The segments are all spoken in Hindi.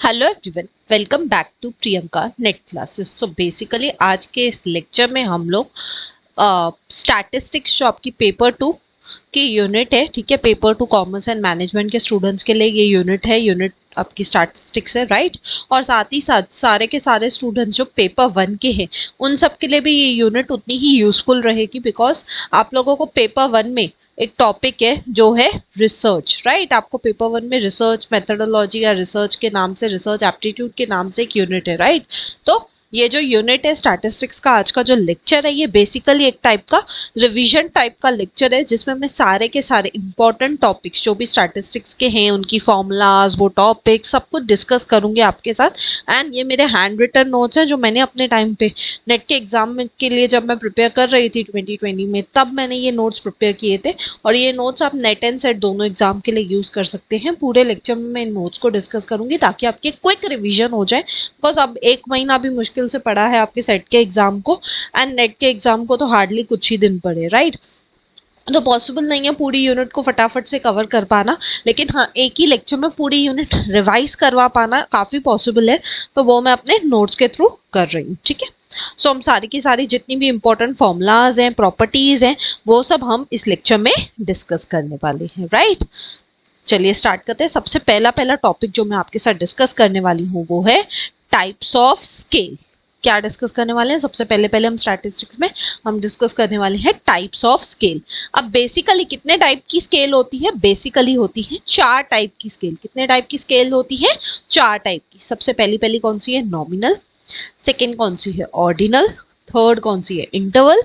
Hello everyone, welcome back to Priyanka net classes. So basically आज के इस लेक्चर में हम लोग स्टैटिस्टिक्स जो आपकी पेपर टू की यूनिट है, ठीक है, paper two commerce and management के स्टूडेंट्स के लिए ये यूनिट है, यूनिट आपकी स्टैटिस्टिक्स है, राइट। और साथ ही साथ सारे के सारे स्टूडेंट्स जो पेपर वन के हैं उन सब के लिए भी ये यूनिट उतनी ही यूजफुल रहेगी, बिकॉज आप लोगों को पेपर वन में एक टॉपिक है जो है रिसर्च, राइट। आपको पेपर वन में रिसर्च मेथोडोलॉजी या रिसर्च के नाम से, रिसर्च एप्टीट्यूड के नाम से एक यूनिट है, राइट। तो ये जो यूनिट है स्टैटिस्टिक्स का, आज का जो लेक्चर है, ये बेसिकली एक टाइप का रिवीजन टाइप का लेक्चर है, जिसमें मैं सारे के सारे इंपॉर्टेंट टॉपिक्स जो भी स्टैटिस्टिक्स के हैं, उनकी फॉर्मूलाज, वो टॉपिक सब कुछ डिस्कस करूंगी आपके साथ। एंड ये मेरे हैंड रिटन नोट्स हैं जो मैंने अपने टाइम पे नेट के एग्जाम के लिए जब मैं प्रिपेयर कर रही थी 2020 में, तब मैंने ये नोट्स प्रिपेयर किए थे। और ये नोट्स आप नेट एंड सेट दोनों एग्जाम के लिए यूज कर सकते हैं। पूरे लेक्चर में मैं इन नोट्स को डिस्कस करूंगी ताकि आपकी क्विक रिवीजन हो जाए, बिकॉज अब एक महीना भी मुश्किल से पड़ा है आपके सेट के एग्जाम को, एंड नेट के एग्जाम को तो हार्डली कुछ ही दिन पड़े, राइट। तो पॉसिबल नहीं है पूरी यूनिट को फटाफट से कवर कर पाना, लेकिन हाँ, एक ही लेक्चर में पूरी यूनिट रिवाइज करवा पाना काफी पॉसिबल है। तो वो मैं अपने नोट्स के थ्रू कर रही हूँ, ठीक है। सो हम सारी की सारी जितनी भी इंपॉर्टेंट फॉर्मूलाज हैं, प्रॉपर्टीज हैं, वो सब हम इस लेक्चर में डिस्कस करने वाले हैं, राइट। चलिए स्टार्ट करते हैं। सबसे पहला टॉपिक जो मैं आपके साथ डिस्कस करने वाली हूँ वो है टाइप्स ऑफ स्केल। क्या डिस्कस करने वाले हैं? सबसे पहले हम स्टैटिस्टिक्स में हम डिस्कस करने वाले हैं टाइप्स ऑफ स्केल। अब बेसिकली कितने टाइप की स्केल होती है? बेसिकली होती है 4 टाइप की स्केल। कितने टाइप की स्केल होती है? 4 टाइप की। सबसे पहली कौन सी है? नॉमिनल। सेकेंड कौन सी है? ऑर्डिनल। थर्ड कौन सी है? इंटरवल।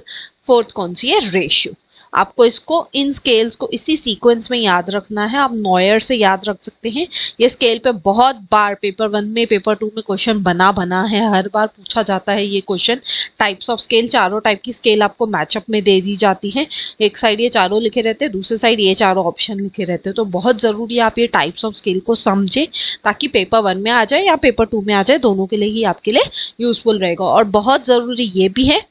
फोर्थ कौन सी है? रेशियो। आपको इसको, इन स्केल्स को इसी सीक्वेंस में याद रखना है। आप नॉयर से याद रख सकते हैं। ये स्केल पे बहुत बार पेपर वन में, पेपर टू में क्वेश्चन बना है, हर बार पूछा जाता है ये क्वेश्चन। टाइप्स ऑफ स्केल, चारों टाइप की स्केल आपको मैचअप में दे दी जाती है। एक साइड ये चारों लिखे रहते हैं, दूसरे साइड ये चारों ऑप्शन लिखे रहते हैं। तो बहुत जरूरी है आप ये टाइप्स ऑफ स्केल को समझें, ताकि पेपर वन में आ जाए या पेपर टू में आ जाए, दोनों के लिए ही आपके लिए यूजफुल रहेगा। और बहुत जरूरी ये भी है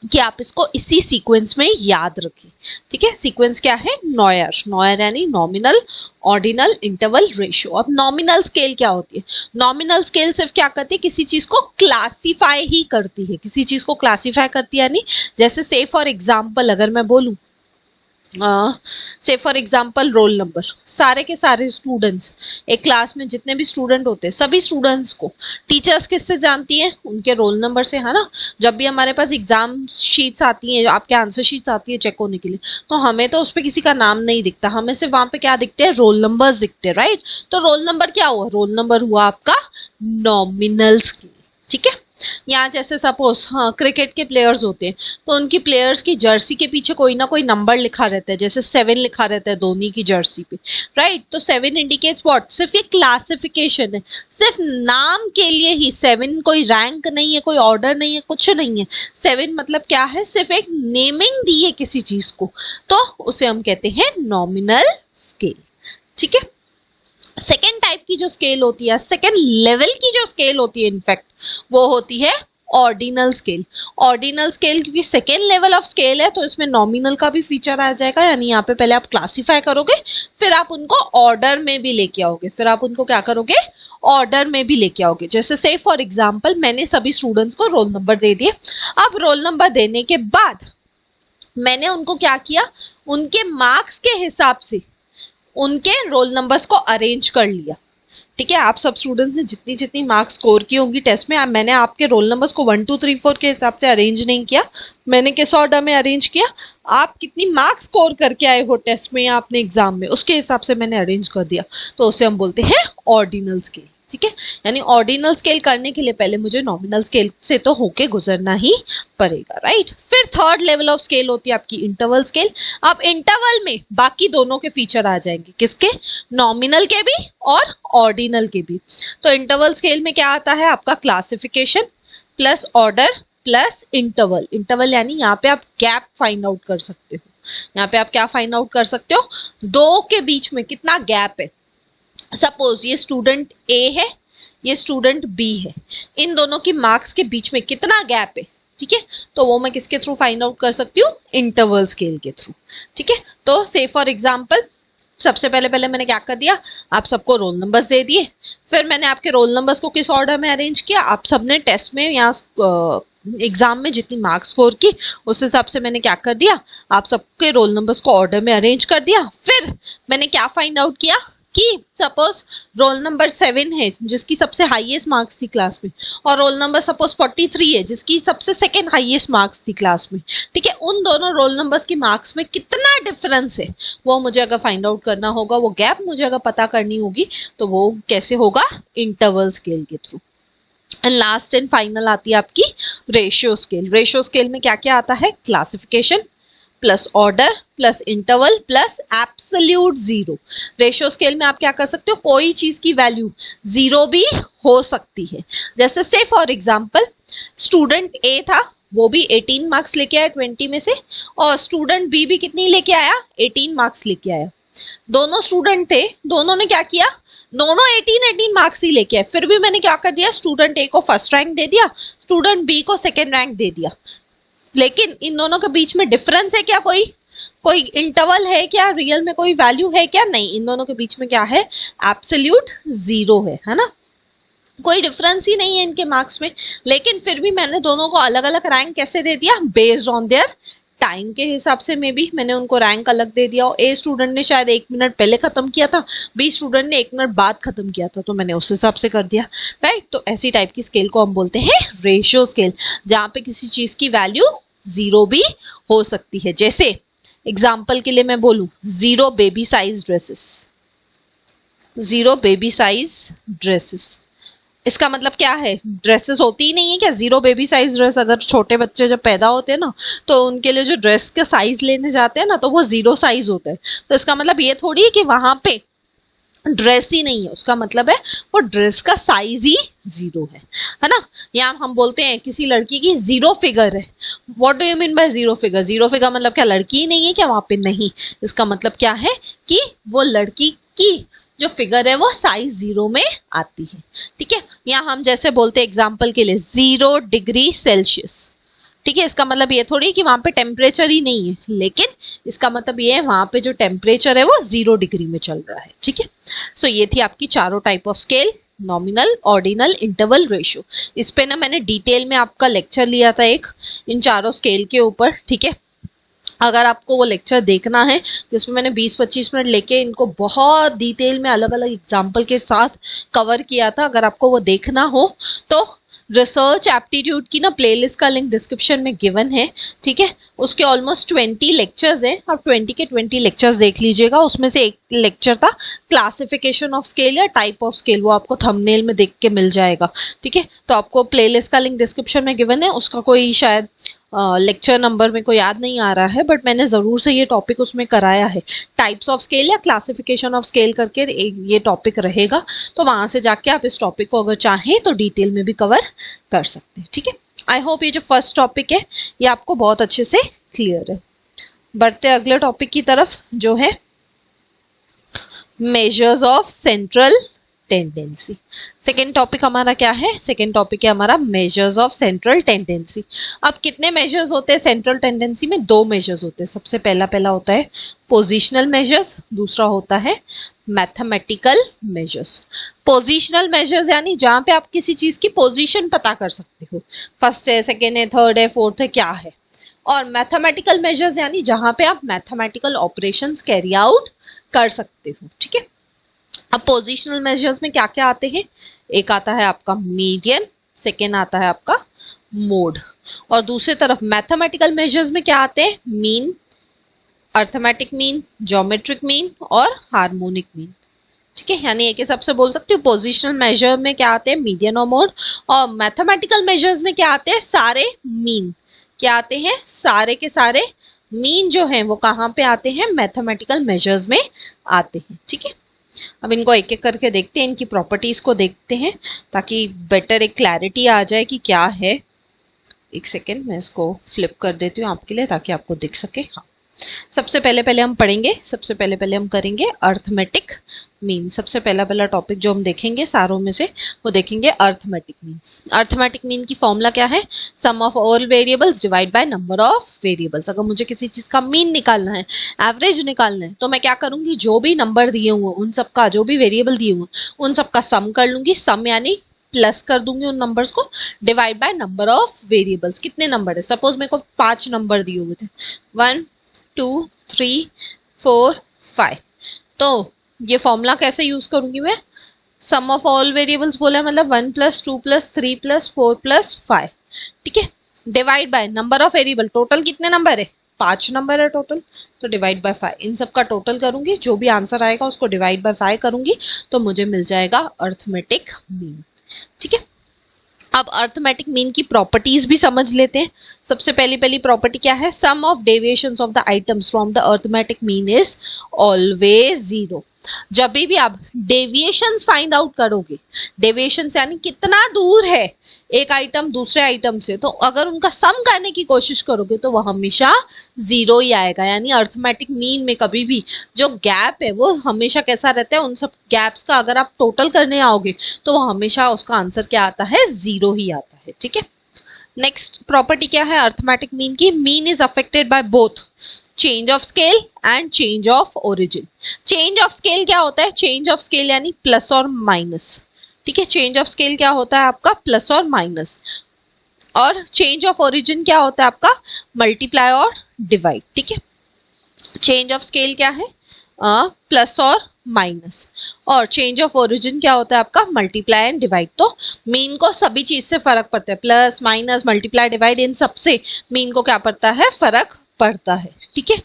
कि आप इसको इसी सीक्वेंस में याद रखें, ठीक है। सीक्वेंस क्या है? नॉयर। नॉयर यानी नॉमिनल, ऑर्डिनल, इंटरवल, रेशियो। अब नॉमिनल स्केल क्या होती है? नॉमिनल स्केल सिर्फ क्या करती है? किसी चीज को क्लासिफाई ही करती है। किसी चीज को क्लासिफाई करती है यानी, जैसे से फॉर एग्जाम्पल अगर मैं बोलूं, से फॉर एग्जाम्पल रोल नंबर। सारे के सारे स्टूडेंट्स, एक क्लास में जितने भी स्टूडेंट होते हैं, सभी स्टूडेंट्स को टीचर्स किससे जानती हैं? उनके रोल नंबर से, है ना। जब भी हमारे पास एग्जाम शीट्स आती हैं, आपके आंसर शीट्स आती है चेक होने के लिए, तो हमें तो उस पर किसी का नाम नहीं दिखता, हमें सिर्फ वहां पे क्या दिखते हैं? रोल नंबर दिखते हैं, राइट। तो रोल नंबर क्या हुआ? रोल नंबर हुआ आपका नॉमिनल स्केल, ठीक है। यहाँ जैसे सपोज, हाँ, क्रिकेट के प्लेयर्स होते हैं, तो उनकी प्लेयर्स की जर्सी के पीछे कोई ना कोई नंबर लिखा रहता है, जैसे 7 लिखा रहता है धोनी की जर्सी पे, राइट। तो 7 इंडिकेट्स व्हाट? सिर्फ ये क्लासिफिकेशन है, सिर्फ नाम के लिए ही। 7 कोई रैंक नहीं है, कोई ऑर्डर नहीं है, कुछ नहीं है। 7 मतलब क्या है? सिर्फ एक नेमिंग दी है किसी चीज को, तो उसे हम कहते हैं नॉमिनल स्केल, ठीक है। सेकेंड टाइप की जो स्केल होती है, सेकेंड लेवल की जो स्केल होती है, इनफैक्ट वो होती है ऑर्डिनल स्केल। ऑर्डिनल स्केल क्योंकि सेकेंड लेवल ऑफ स्केल है, तो इसमें नॉमिनल का भी फीचर आ जाएगा, यानी यहाँ पे पहले आप क्लासिफाई करोगे, फिर आप उनको ऑर्डर में भी लेके आओगे। फिर आप उनको क्या करोगे? ऑर्डर में भी लेके आओगे। जैसे से फॉर एग्जाम्पल, मैंने सभी स्टूडेंट्स को रोल नंबर दे दिए। अब रोल नंबर देने के बाद मैंने उनको क्या किया? उनके मार्क्स के हिसाब से उनके रोल नंबर्स को अरेंज कर लिया, ठीक है। आप सब स्टूडेंट्स ने जितनी जितनी मार्क्स स्कोर की होंगी टेस्ट में, मैंने आपके रोल नंबर्स को 1 2 3 4 के हिसाब से अरेंज नहीं किया। मैंने किस ऑर्डर में अरेंज किया? आप कितनी मार्क्स स्कोर करके आए हो टेस्ट में या अपने एग्जाम में, उसके हिसाब से मैंने अरेंज कर दिया। तो उसे हम बोलते हैं ऑर्डिनल स्केल, ठीक है। यानी ऑर्डिनल स्केल करने के लिए पहले मुझे नॉमिनल स्केल से तो होके गुजरना ही पड़ेगा, राइट। फिर थर्ड लेवल ऑफ स्केल होती है आपकी इंटरवल स्केल। अब इंटरवल में बाकी दोनों के फीचर आ जाएंगे, किसके? नॉमिनल के भी और ऑर्डिनल के भी। तो इंटरवल स्केल में क्या आता है? आपका classification plus order plus interval. Interval यानी यहाँ पे आप गैप फाइंड आउट कर सकते हो। यहाँ पे आप क्या फाइंड आउट कर सकते हो? दो के बीच में कितना गैप है। सपोज ये स्टूडेंट ए है, ये स्टूडेंट बी है, इन दोनों की मार्क्स के बीच में कितना गैप है, ठीक है। तो वो मैं किसके थ्रू फाइंड आउट कर सकती हूँ? इंटरवल स्केल के थ्रू, ठीक है। तो से फॉर एग्जाम्पल सबसे पहले पहले मैंने क्या कर दिया, आप सबको रोल नंबर्स दे दिए, फिर मैंने आपके रोल नंबर्स को किस ऑर्डर में अरेंज किया, आप सबने टेस्ट में या एग्जाम में जितनी मार्क्स स्कोर की उस हिसाब से मैंने क्या कर दिया, आप सबके रोल नंबर्स को ऑर्डर में अरेंज कर दिया। फिर मैंने क्या फाइंड आउट किया कि सपोज रोल नंबर 7 है जिसकी सबसे हाईएस्ट मार्क्स थी क्लास में, और रोल नंबर सपोज 43 है जिसकी सबसे सेकंड हाईएस्ट मार्क्स थी क्लास में, ठीक है, उन दोनों रोल नंबर्स की मार्क्स में कितना डिफरेंस है वो मुझे अगर फाइंड आउट करना होगा, वो गैप मुझे अगर पता करनी होगी, तो वो कैसे होगा, इंटरवल स्केल के through. And last and final आती है आपकी रेशियो स्केल। रेशियो स्केल में क्या क्या आता है, classification plus order plus interval plus absolute zero. Ratio scale में आप क्या कर सकते हो, कोई चीज की वैल्यू जीरो भी हो सकती है। जैसे से फॉर एग्जांपल स्टूडेंट ए था, वो भी 18 मार्क्स लेके आया 20 में से, और स्टूडेंट बी भी कितनी लेके आया, 18 मार्क्स लेके आया। दोनों स्टूडेंट थे, दोनों ने क्या किया, दोनों 18 मार्क्स ही लेके आए, फिर भी मैंने क्या कर दिया, स्टूडेंट ए को फर्स्ट रैंक दे दिया, स्टूडेंट बी को सेकेंड रैंक दे दिया। लेकिन इन दोनों के बीच में डिफरेंस है क्या, कोई कोई इंटरवल है क्या, रियल में कोई वैल्यू है क्या, नहीं, इन दोनों के बीच में क्या है, एब्सोल्यूट जीरो है ना, कोई डिफरेंस ही नहीं है इनके मार्क्स में। लेकिन फिर भी मैंने दोनों को अलग अलग रैंक कैसे दे दिया, बेस्ड ऑन देयर टाइम के हिसाब से में भी मैंने उनको रैंक अलग दे दिया। और ए स्टूडेंट ने शायद 1 मिनट पहले खत्म किया था, बी स्टूडेंट ने 1 मिनट बाद खत्म किया था, तो मैंने उस हिसाब से कर दिया, राइट। तो ऐसी टाइप की स्केल को हम बोलते हैं रेशियो स्केल, जहां पे किसी चीज की वैल्यू जीरो भी हो सकती है। जैसे एग्जाम्पल के लिए मैं बोलूं, zero baby size dresses, zero baby size dresses, इसका मतलब क्या है, ड्रेसेस होती ही नहीं है क्या, जीरो बेबी साइज ड्रेस। अगर छोटे बच्चे जब पैदा होते हैं ना, तो उनके लिए जो ड्रेस का साइज लेने जाते हैं ना, तो वो जीरो साइज होता है। तो इसका मतलब ये थोड़ी है कि वहां पे ड्रेस ही नहीं है, उसका मतलब है वो ड्रेस का साइज ही जीरो है ना। या हम बोलते हैं किसी लड़की की जीरो फिगर है, what do you mean by zero figure, zero figure मतलब क्या लड़की ही नहीं है क्या वहां पे, नहीं, इसका मतलब क्या है कि वो लड़की की जो फिगर है वो साइज जीरो में आती है, ठीक है। या हम जैसे बोलते हैं एग्जाम्पल के लिए 0 डिग्री सेल्सियस, ठीक है, इसका मतलब ये थोड़ी है कि वहां पे टेम्परेचर ही नहीं है, लेकिन इसका मतलब ये है वहां पे जो टेम्परेचर है वो 0 डिग्री में चल रहा है, ठीक है। सो ये थी आपकी चारों type of scale, nominal, ordinal, interval, ratio. इस पे ना मैंने डिटेल में आपका लेक्चर लिया था एक, इन चारों स्केल के ऊपर, ठीक है। अगर आपको वो लेक्चर देखना है जिसमें मैंने 20-25 मिनट लेके इनको बहुत डिटेल में अलग अलग एग्जाम्पल के साथ कवर किया था, अगर आपको वो देखना हो तो रिसर्च एप्टीट्यूड की ना प्लेलिस्ट का लिंक डिस्क्रिप्शन में गिवन है, ठीक है। उसके ऑलमोस्ट 20 लेक्चर्स हैं, आप 20 के 20 लेक्चर्स देख लीजिएगा। उसमें से एक लेक्चर था क्लासिफिकेशन ऑफ स्केल या टाइप ऑफ स्केल, वो आपको थंबनेल में देख के मिल जाएगा, ठीक है। तो आपको प्लेलिस्ट का लिंक डिस्क्रिप्शन में गिवन है, उसका कोई शायद लेक्चर नंबर मेरे को याद नहीं आ रहा है, बट मैंने ज़रूर से ये टॉपिक उसमें कराया है, टाइप्स ऑफ स्केल या क्लासिफिकेशन ऑफ स्केल करके ये टॉपिक रहेगा। तो वहाँ से जाके आप इस टॉपिक को अगर चाहें तो डिटेल में भी कवर कर सकते हैं, ठीक है। आई होप ये जो फर्स्ट टॉपिक है ये आपको बहुत अच्छे से क्लियर है। बढ़ते अगले टॉपिक की तरफ, जो है measures of central tendency. Second topic हमारा क्या है, सेकेंड टॉपिक है हमारा मेजर्स ऑफ सेंट्रल टेंडेंसी। अब कितने मेजर्स होते हैं सेंट्रल टेंडेंसी में, 2 मेजर्स होते हैं। सबसे पहला होता है पोजिशनल मेजर्स, दूसरा होता है मैथमेटिकल मेजर्स। पोजिशनल मेजर्स यानी जहां पे आप किसी चीज की पोजीशन पता कर सकते हो, फर्स्ट है, सेकेंड है, थर्ड है, फोर्थ है, क्या है। और मैथमेटिकल मेजर्स यानी जहां पे आप मैथमेटिकल ऑपरेशंस कैरी आउट कर सकते हो, ठीक है। अब पोजिशनल मेजर्स में क्या क्या आते हैं, एक आता है आपका मीडियन, सेकेंड आता है आपका मोड, और दूसरी तरफ मैथमेटिकल मेजर्स में क्या आते हैं, mean, arithmetic mean, geometric mean और हार्मोनिक मीन, ठीक है। यानी एक सबसे बोल सकती हूँ पोजिशनल मेजर में क्या आते हैं, मीडियन और मोड, और मैथमेटिकल मेजर्स में क्या आते हैं, सारे मीन, क्या आते हैं, सारे के सारे मीन जो हैं वो कहाँ पे आते हैं, मैथमेटिकल मेजर्स में आते हैं, ठीक है। अब इनको एक एक करके देखते हैं, इनकी प्रॉपर्टीज को देखते हैं ताकि बेटर एक क्लैरिटी आ जाए कि क्या है। एक सेकेंड, मैं इसको फ्लिप कर देती हूँ आपके लिए ताकि आपको दिख सके। हाँ, सबसे पहले पहले हम पढ़ेंगे, सबसे पहले पहले हम करेंगे अर्थमेटिक मीन। सबसे पहला पहला टॉपिक जो हम देखेंगे सारों में से वो देखेंगे अर्थमेटिक मीन। अर्थमेटिक मीन की फॉर्मूला क्या है? Sum of all variables divide by number of variables. अगर मुझे किसी चीज का मीन निकालना है, एवरेज निकालना है, तो मैं क्या करूंगी, जो भी नंबर दिए हुए उन सबका, जो भी वेरिएबल दिए हुए उन सबका सम कर लूंगी। सम यानी प्लस कर दूंगी उन नंबर्स को, divide by number of variables. कितने नंबर है? सपोज मेरे को 5 नंबर दिए हुए थे, 1 2 3 4 5। तो ये फॉर्मूला कैसे यूज करूंगी मैं? सम ऑफ ऑल वेरिएबल्स बोला है, मतलब 1 + 2 + 3 + 4 + 5, ठीक है। Divide by number of variable, total कितने नंबर है? 5 नंबर है टोटल, तो डिवाइड बाय 5। इन सब का टोटल करूंगी, जो भी आंसर आएगा उसको डिवाइड बाय 5 करूंगी, तो मुझे मिल जाएगा अर्थमेटिक मीन, ठीक है। अब अर्थमेटिक मीन की प्रॉपर्टीज भी समझ लेते हैं। सबसे पहली पहली प्रॉपर्टी क्या है? Sum of deviations of the items from the arithmetic mean is always 0। जब भी आप डेविएशंस फाइंड आउट करोगे, डेविएशंस यानी कितना दूर है एक आइटम दूसरे आइटम से, तो अगर उनका सम करने की कोशिश करोगे तो वह हमेशा 0 ही आएगा। यानी अर्थमेटिक मीन में कभी भी जो गैप है वो हमेशा कैसा रहता है? उन सब गैप्स का अगर आप टोटल करने आओगे तो वो हमेशा उसका आंसर क्या आता है? 0 ही आता है, ठीक है। नेक्स्ट प्रॉपर्टी क्या है अर्थमेटिक मीन की? Mean is affected by both change of scale and change of origin. Change of scale क्या होता है? चेंज ऑफ स्केल यानी प्लस और माइनस, ठीक है। चेंज ऑफ स्केल क्या होता है आपका? प्लस और माइनस। और चेंज ऑफ ओरिजिन क्या होता है आपका? मल्टीप्लाई और डिवाइड, ठीक है। चेंज ऑफ स्केल क्या है? प्लस और माइनस। और चेंज ऑफ ओरिजिन क्या होता है आपका? Multiply and divide. तो मीन को सभी चीज से फर्क पड़ता है, प्लस माइनस मल्टीप्लाई डिवाइड, इन सबसे मीन को क्या पड़ता है? फर्क पड़ता है, ठीक है।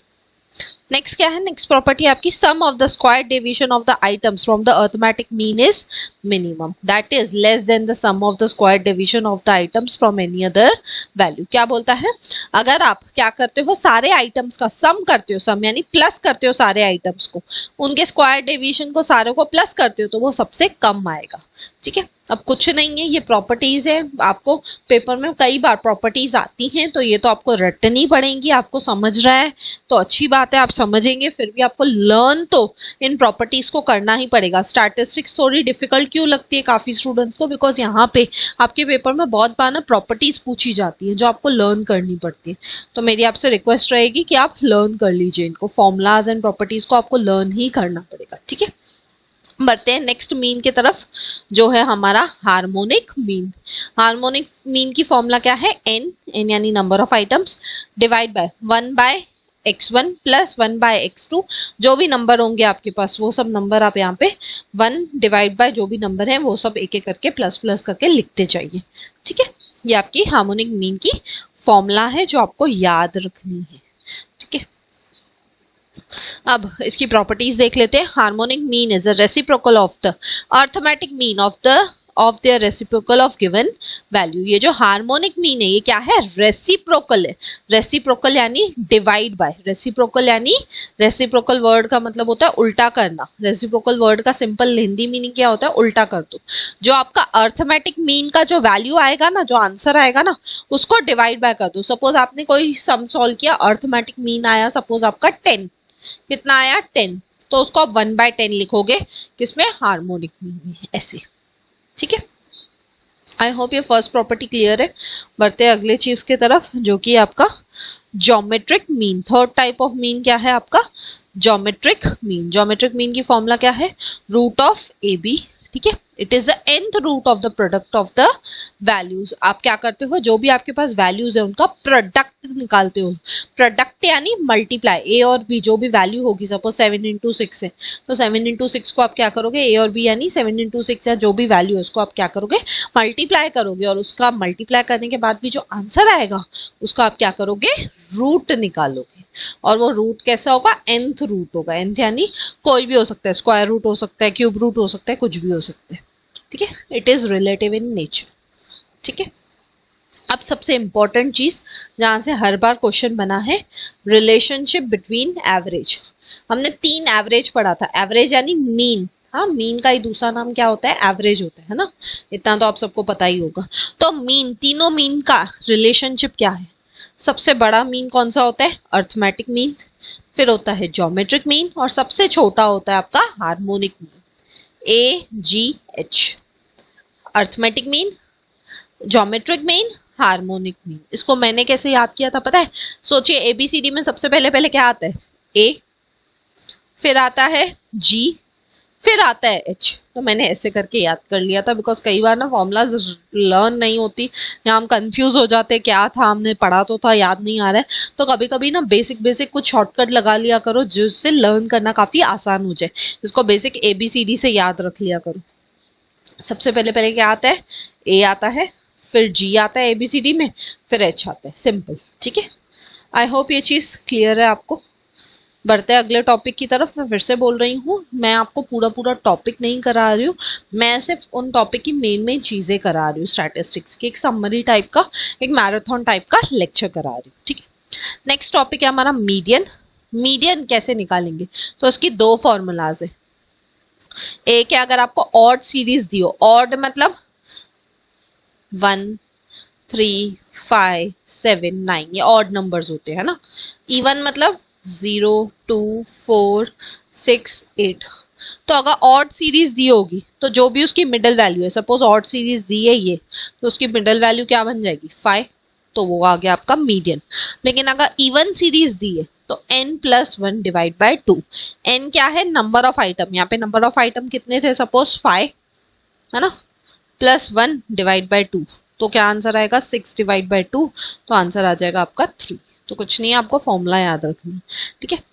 नेक्स्ट क्या है? नेक्स्ट प्रॉपर्टी आपकी sum of the square deviation of the items from the arithmetic mean is minimum, that is less than the sum of the square deviation of the items from any other value. क्या बोलता है? अगर आप क्या करते हो, सारे आइटम्स का सम करते हो, सम यानी प्लस करते हो सारे आइटम्स को, उनके स्क्वायर डेविएशन को सारे को प्लस करते हो, तो वो सबसे कम आएगा, ठीक है। अब कुछ नहीं है, ये प्रॉपर्टीज है। आपको पेपर में कई बार प्रॉपर्टीज आती हैं, तो ये तो आपको रटनी पड़ेंगी। आपको समझ रहा है तो अच्छी बात है, आप समझेंगे, फिर भी आपको लर्न तो इन प्रॉपर्टीज को करना ही पड़ेगा। स्टैटिस्टिक्स थोड़ी डिफिकल्ट क्यों लगती है काफी स्टूडेंट्स को? बिकॉज यहाँ पे आपके पेपर में बहुत बार ना प्रॉपर्टीज पूछी जाती है जो आपको लर्न करनी पड़ती है। तो मेरी आपसे रिक्वेस्ट रहेगी कि आप लर्न कर लीजिए इनको, फॉर्मूलाज एंड प्रॉपर्टीज को आपको लर्न ही करना पड़ेगा, ठीक है। बढ़ते हैं नेक्स्ट मीन की तरफ, जो है हमारा हार्मोनिक मीन। हार्मोनिक मीन की फॉर्मूला क्या है? एन, एन यानी number of items, divide by 1/x1 plus 1/x2। जो भी नंबर होंगे आपके पास वो सब नंबर आप यहाँ पे 1 डिवाइड बाय जो भी नंबर है वो सब एक एक करके प्लस प्लस करके लिखते जाइए, ठीक है। ये आपकी हार्मोनिक मीन की फॉर्मूला है जो आपको याद रखनी है, ठीक है। अब इसकी प्रॉपर्टीज देख लेते हैं। Harmonic mean is a reciprocal of the arithmetic mean of their reciprocal of given value. ये जो हार्मोनिक मीन है ये क्या है? रेसिप्रोकल है। रेसिप्रोकल यानी डिवाइड बाय, रेसिप्रोकल यानी, रेसिप्रोकल वर्ड का मतलब होता है उल्टा करना। रेसिप्रोकल वर्ड का सिंपल हिंदी मीनिंग क्या होता है? उल्टा कर दो। जो आपका अर्थमेटिक मीन का जो वैल्यू आएगा ना, जो आंसर आएगा ना, उसको डिवाइड बाय कर दो। सपोज आपने कोई सम सॉल्व किया, अर्थमेटिक मीन आया सपोज आपका 10, कितना आया? 10, तो उसको आप 1/10 लिखोगे, किसमें? हार्मोनिक मीन में, ऐसे, ठीक है। आई होप ये फर्स्ट प्रॉपर्टी क्लियर है। बढ़ते हैं अगले चीज की तरफ, जो कि आपका geometric mean. Third type of mean क्या है आपका? Geometric mean. ज्योमेट्रिक मीन की फॉर्मूला क्या है? रूट ऑफ ए बी, ठीक है। It is the nth root of the product of the values. आप क्या करते हो, जो भी आपके पास वैल्यूज है उनका प्रोडक्ट निकालते हो। प्रोडक्ट यानी मल्टीप्लाई, ए और बी जो भी वैल्यू होगी, सपोज 7 × 6 है, तो 7 × 6 को आप क्या करोगे? ए और बी यानी 7 × 6 या जो भी वैल्यू है उसको आप क्या करोगे? मल्टीप्लाई करोगे। और उसका मल्टीप्लाई करने के बाद भी जो आंसर आएगा उसका आप क्या करोगे? रूट निकालोगे। और वो रूट कैसा होगा? nth रूट होगा। nth यानी कोई भी हो सकता है, स्क्वायर रूट हो सकता है, क्यूब रूट हो सकता है, कुछ भी हो सकता है, ठीक है। It is relative in nature, ठीक है। अब सबसे इंपॉर्टेंट चीज जहां से हर बार क्वेश्चन बना है, रिलेशनशिप बिटवीन एवरेज। हमने 3 एवरेज पढ़ा था। एवरेज यानी मीन, हाँ, मीन का ही दूसरा नाम क्या होता है? एवरेज होता है ना, इतना तो आप सबको पता ही होगा। तो मीन, तीनों मीन का रिलेशनशिप क्या है? सबसे बड़ा मीन कौन सा होता है? Arithmetic mean. फिर होता है ज्योमेट्रिक मीन और सबसे छोटा होता है आपका harmonic mean, AGH। Arithmetic mean, geometric mean, harmonic mean. इसको मैंने कैसे याद किया था पता है? सोचिए ABCD में सबसे पहले पहले क्या आता है? A, फिर आता है G, फिर आता है H। तो मैंने ऐसे करके याद कर लिया था बिकॉज कई बार ना फॉर्मूलाज लर्न नहीं होती या हम कंफ्यूज हो जाते हैं, क्या था हमने पढ़ा तो था याद नहीं आ रहा है। तो कभी कभी ना बेसिक बेसिक कुछ शॉर्टकट लगा लिया करो जिससे लर्न करना काफी आसान हो जाए। इसको बेसिक ABCD से याद रख लिया करो। सबसे पहले पहले क्या आता है? A आता है, फिर G आता है ABCD में, फिर H आता है। सिंपल, ठीक है। आई होप ये चीज क्लियर है आपको। बढ़ते हैं अगले टॉपिक की तरफ। मैं फिर से बोल रही हूँ, मैं आपको पूरा पूरा टॉपिक नहीं करा रही हूँ, मैं सिर्फ उन टॉपिक की मेन मेन चीजें करा रही हूँ। स्टैटिस्टिक्स की एक समरी टाइप का, एक मैराथन टाइप का लेक्चर करा रही हूँ, ठीक है। नेक्स्ट टॉपिक है हमारा मीडियन। मीडियन कैसे निकालेंगे? तो इसकी दो फॉर्मूलाज है। एक है अगर आपको ऑड सीरीज दी हो, ऑड मतलब 1, 3, 5, 7, 9, ये ऑड नंबर्स होते हैं ना। इवन मतलब 0, 2, 4, 6, 8। तो अगर ऑड सीरीज दी होगी तो जो भी उसकी मिडिल वैल्यू है, सपोज ऑड सीरीज दी है ये, तो उसकी मिडिल वैल्यू क्या बन जाएगी? 5। तो वो आ गया आपका मीडियन। लेकिन अगर इवन सीरीज दी है तो n+1 डिवाइड बाय 2। n क्या है? Number of item. यहाँ पे नंबर ऑफ आइटम कितने थे? सपोज 5 है ना, +1 डिवाइड बाय 2। तो क्या आंसर आएगा? 6 डिवाइड बाय 2। तो आंसर आ जाएगा आपका 3। तो कुछ नहीं है, आपको फॉर्मूला याद रखना है, ठीक है।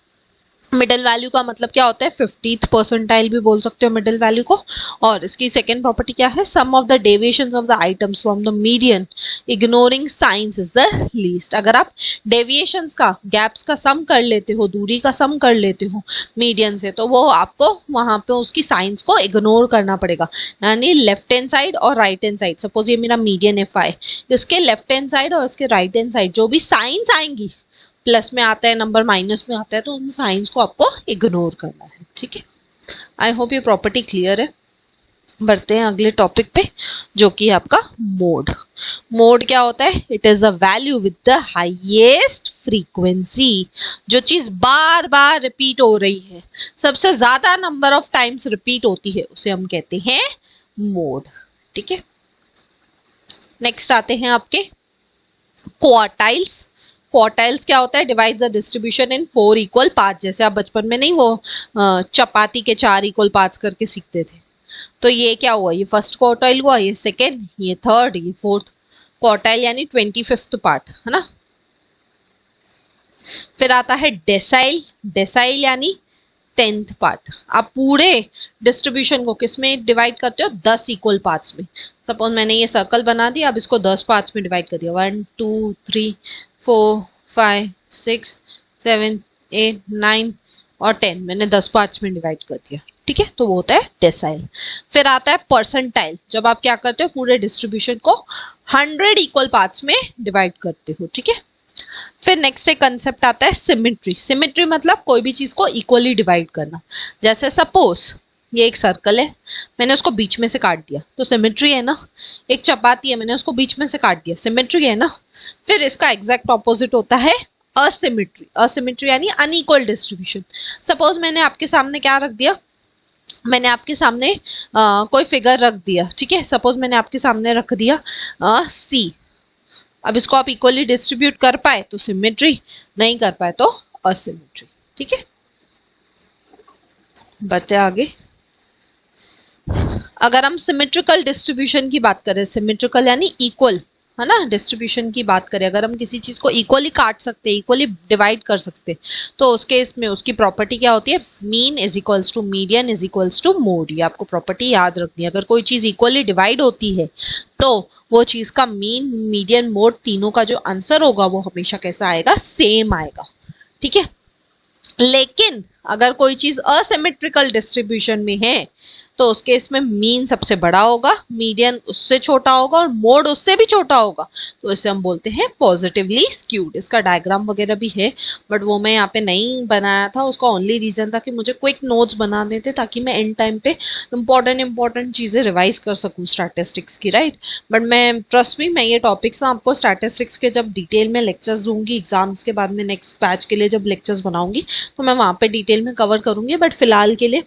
मिडिल वैल्यू का मतलब क्या होता है? 50th परसेंटाइल भी बोल सकते हो मिडिल वैल्यू को। और इसकी सेकेंड प्रॉपर्टी क्या है? Sum of the deviations of the items from the median ignoring signs is the least. अगर आप डेविएशंस का, गैप्स का सम कर लेते हो, दूरी का सम कर लेते हो मीडियन से, तो वो आपको वहां पे उसकी साइंस को इग्नोर करना पड़ेगा। यानी लेफ्ट हैंड साइड और राइट हैंड साइड, सपोज ये मेरा मीडियन है 5, इसके लेफ्ट हैंड साइड और इसके राइट हैंड साइड जो भी साइंस आएंगी, प्लस में आता है नंबर, माइनस में आता है, तो उन साइंस को आपको इग्नोर करना है, ठीक है। आई होप ये प्रॉपर्टी क्लियर है। बढ़ते हैं अगले टॉपिक पे जो कि है आपका मोड। मोड क्या होता है? It is a value with the highest frequency. जो चीज बार बार रिपीट हो रही है, सबसे ज्यादा नंबर ऑफ टाइम्स रिपीट होती है, उसे हम कहते हैं मोड, ठीक है। नेक्स्ट आते हैं आपके क्वार्टाइल्स। क्वार्टाइल्स क्या होता है? Divide the distribution in 4 equal parts. जैसे आप बचपन में नहीं वो चपाती के 4 इक्वल पार्ट्स करके सीखते थे, तो ये क्या हुआ? ये फर्स्ट क्वार्टाइल हुआ, ये सेकेंड, ये थर्ड, ये फोर्थ क्वार्टाइल यानी 25th पार्ट, है ना। फिर आता है डेसाइल। डेसाइल यानी 10th पार्ट। आप पूरे डिस्ट्रीब्यूशन को किस में डिवाइड करते हो? 10 इक्वल पार्ट्स में। सपोज मैंने ये सर्कल बना दिया, अब इसको 10 पार्ट्स में डिवाइड कर दिया। 1, 2, 3, 4, 5, 6, 7, 8, 9 और 10 मैंने 10 पार्ट्स में डिवाइड कर दिया, ठीक है। तो वो होता है डेसाइल। फिर आता है परसेंटाइल। जब आप क्या करते हो? पूरे डिस्ट्रीब्यूशन को 100 इक्वल पार्ट्स में डिवाइड करते हो, ठीक है। फिर नेक्स्ट एक कंसेप्ट आता है सिमेट्री। सिमेट्री मतलब कोई भी चीज को इक्वली डिवाइड करना। जैसे सपोज ये एक सर्कल है, मैंने उसको बीच में से काट दिया, तो सिमेट्री है ना। एक चपाती है, मैंने उसको बीच में से काट दिया, सिमेट्री है ना। फिर इसका एग्जैक्ट ऑपोजिट होता है असिमेट्री। असिमेट्री यानी अनइक्वल डिस्ट्रीब्यूशन। सपोज मैंने आपके सामने क्या रख दिया? मैंने आपके सामने कोई फिगर रख दिया, ठीक है। सपोज मैंने आपके सामने रख दिया C। अब इसको आप इक्वली डिस्ट्रीब्यूट कर पाए तो सिमेट्री, नहीं कर पाए तो असिमेट्री, ठीक है। बढ़ते आगे। अगर हम सिमेट्रिकल डिस्ट्रीब्यूशन की बात करें, सिमेट्रिकल यानी इक्वल, है ना, डिस्ट्रीब्यूशन की बात करें, अगर हम किसी चीज को इक्वली काट सकते हैं, इक्वली डिवाइड कर सकते हैं, तो उस केस में उसकी प्रॉपर्टी क्या होती है? Mean is equals to median is equals to mode. ये आपको प्रॉपर्टी याद रखनी है। अगर कोई चीज इक्वली डिवाइड होती है तो वो चीज का मीन, मीडियन, मोड, तीनों का जो आंसर होगा वो हमेशा कैसा आएगा? सेम आएगा, ठीक है। लेकिन अगर कोई चीज असिमेट्रिकल डिस्ट्रीब्यूशन में है, तो उस केस में मीन सबसे बड़ा होगा, मीडियन उससे छोटा होगा और मोड उससे भी छोटा होगा, तो इसे हम बोलते हैं पॉजिटिवली स्क्यूड। इसका डायग्राम वगैरह भी है बट वो मैं यहाँ पे नहीं बनाया था, उसका ओनली रीजन था कि मुझे क्विक नोट्स बनाने थे ताकि मैं एंड टाइम पे इंपॉर्टेंट चीजें रिवाइज कर सकूँ स्टैटिस्टिक्स की, राइट। बट मैं ट्रस्ट मी, मैं ये टॉपिक्स ना आपको स्टैटिस्टिक्स के जब डिटेल में लेक्चर्स दूंगी एग्जाम्स के बाद में, नेक्स्ट बैच के लिए जब लेक्चर्स बनाऊंगी तो मैं वहाँ पे डिटेल में कवर करूंगी। बट फिलहाल के लिए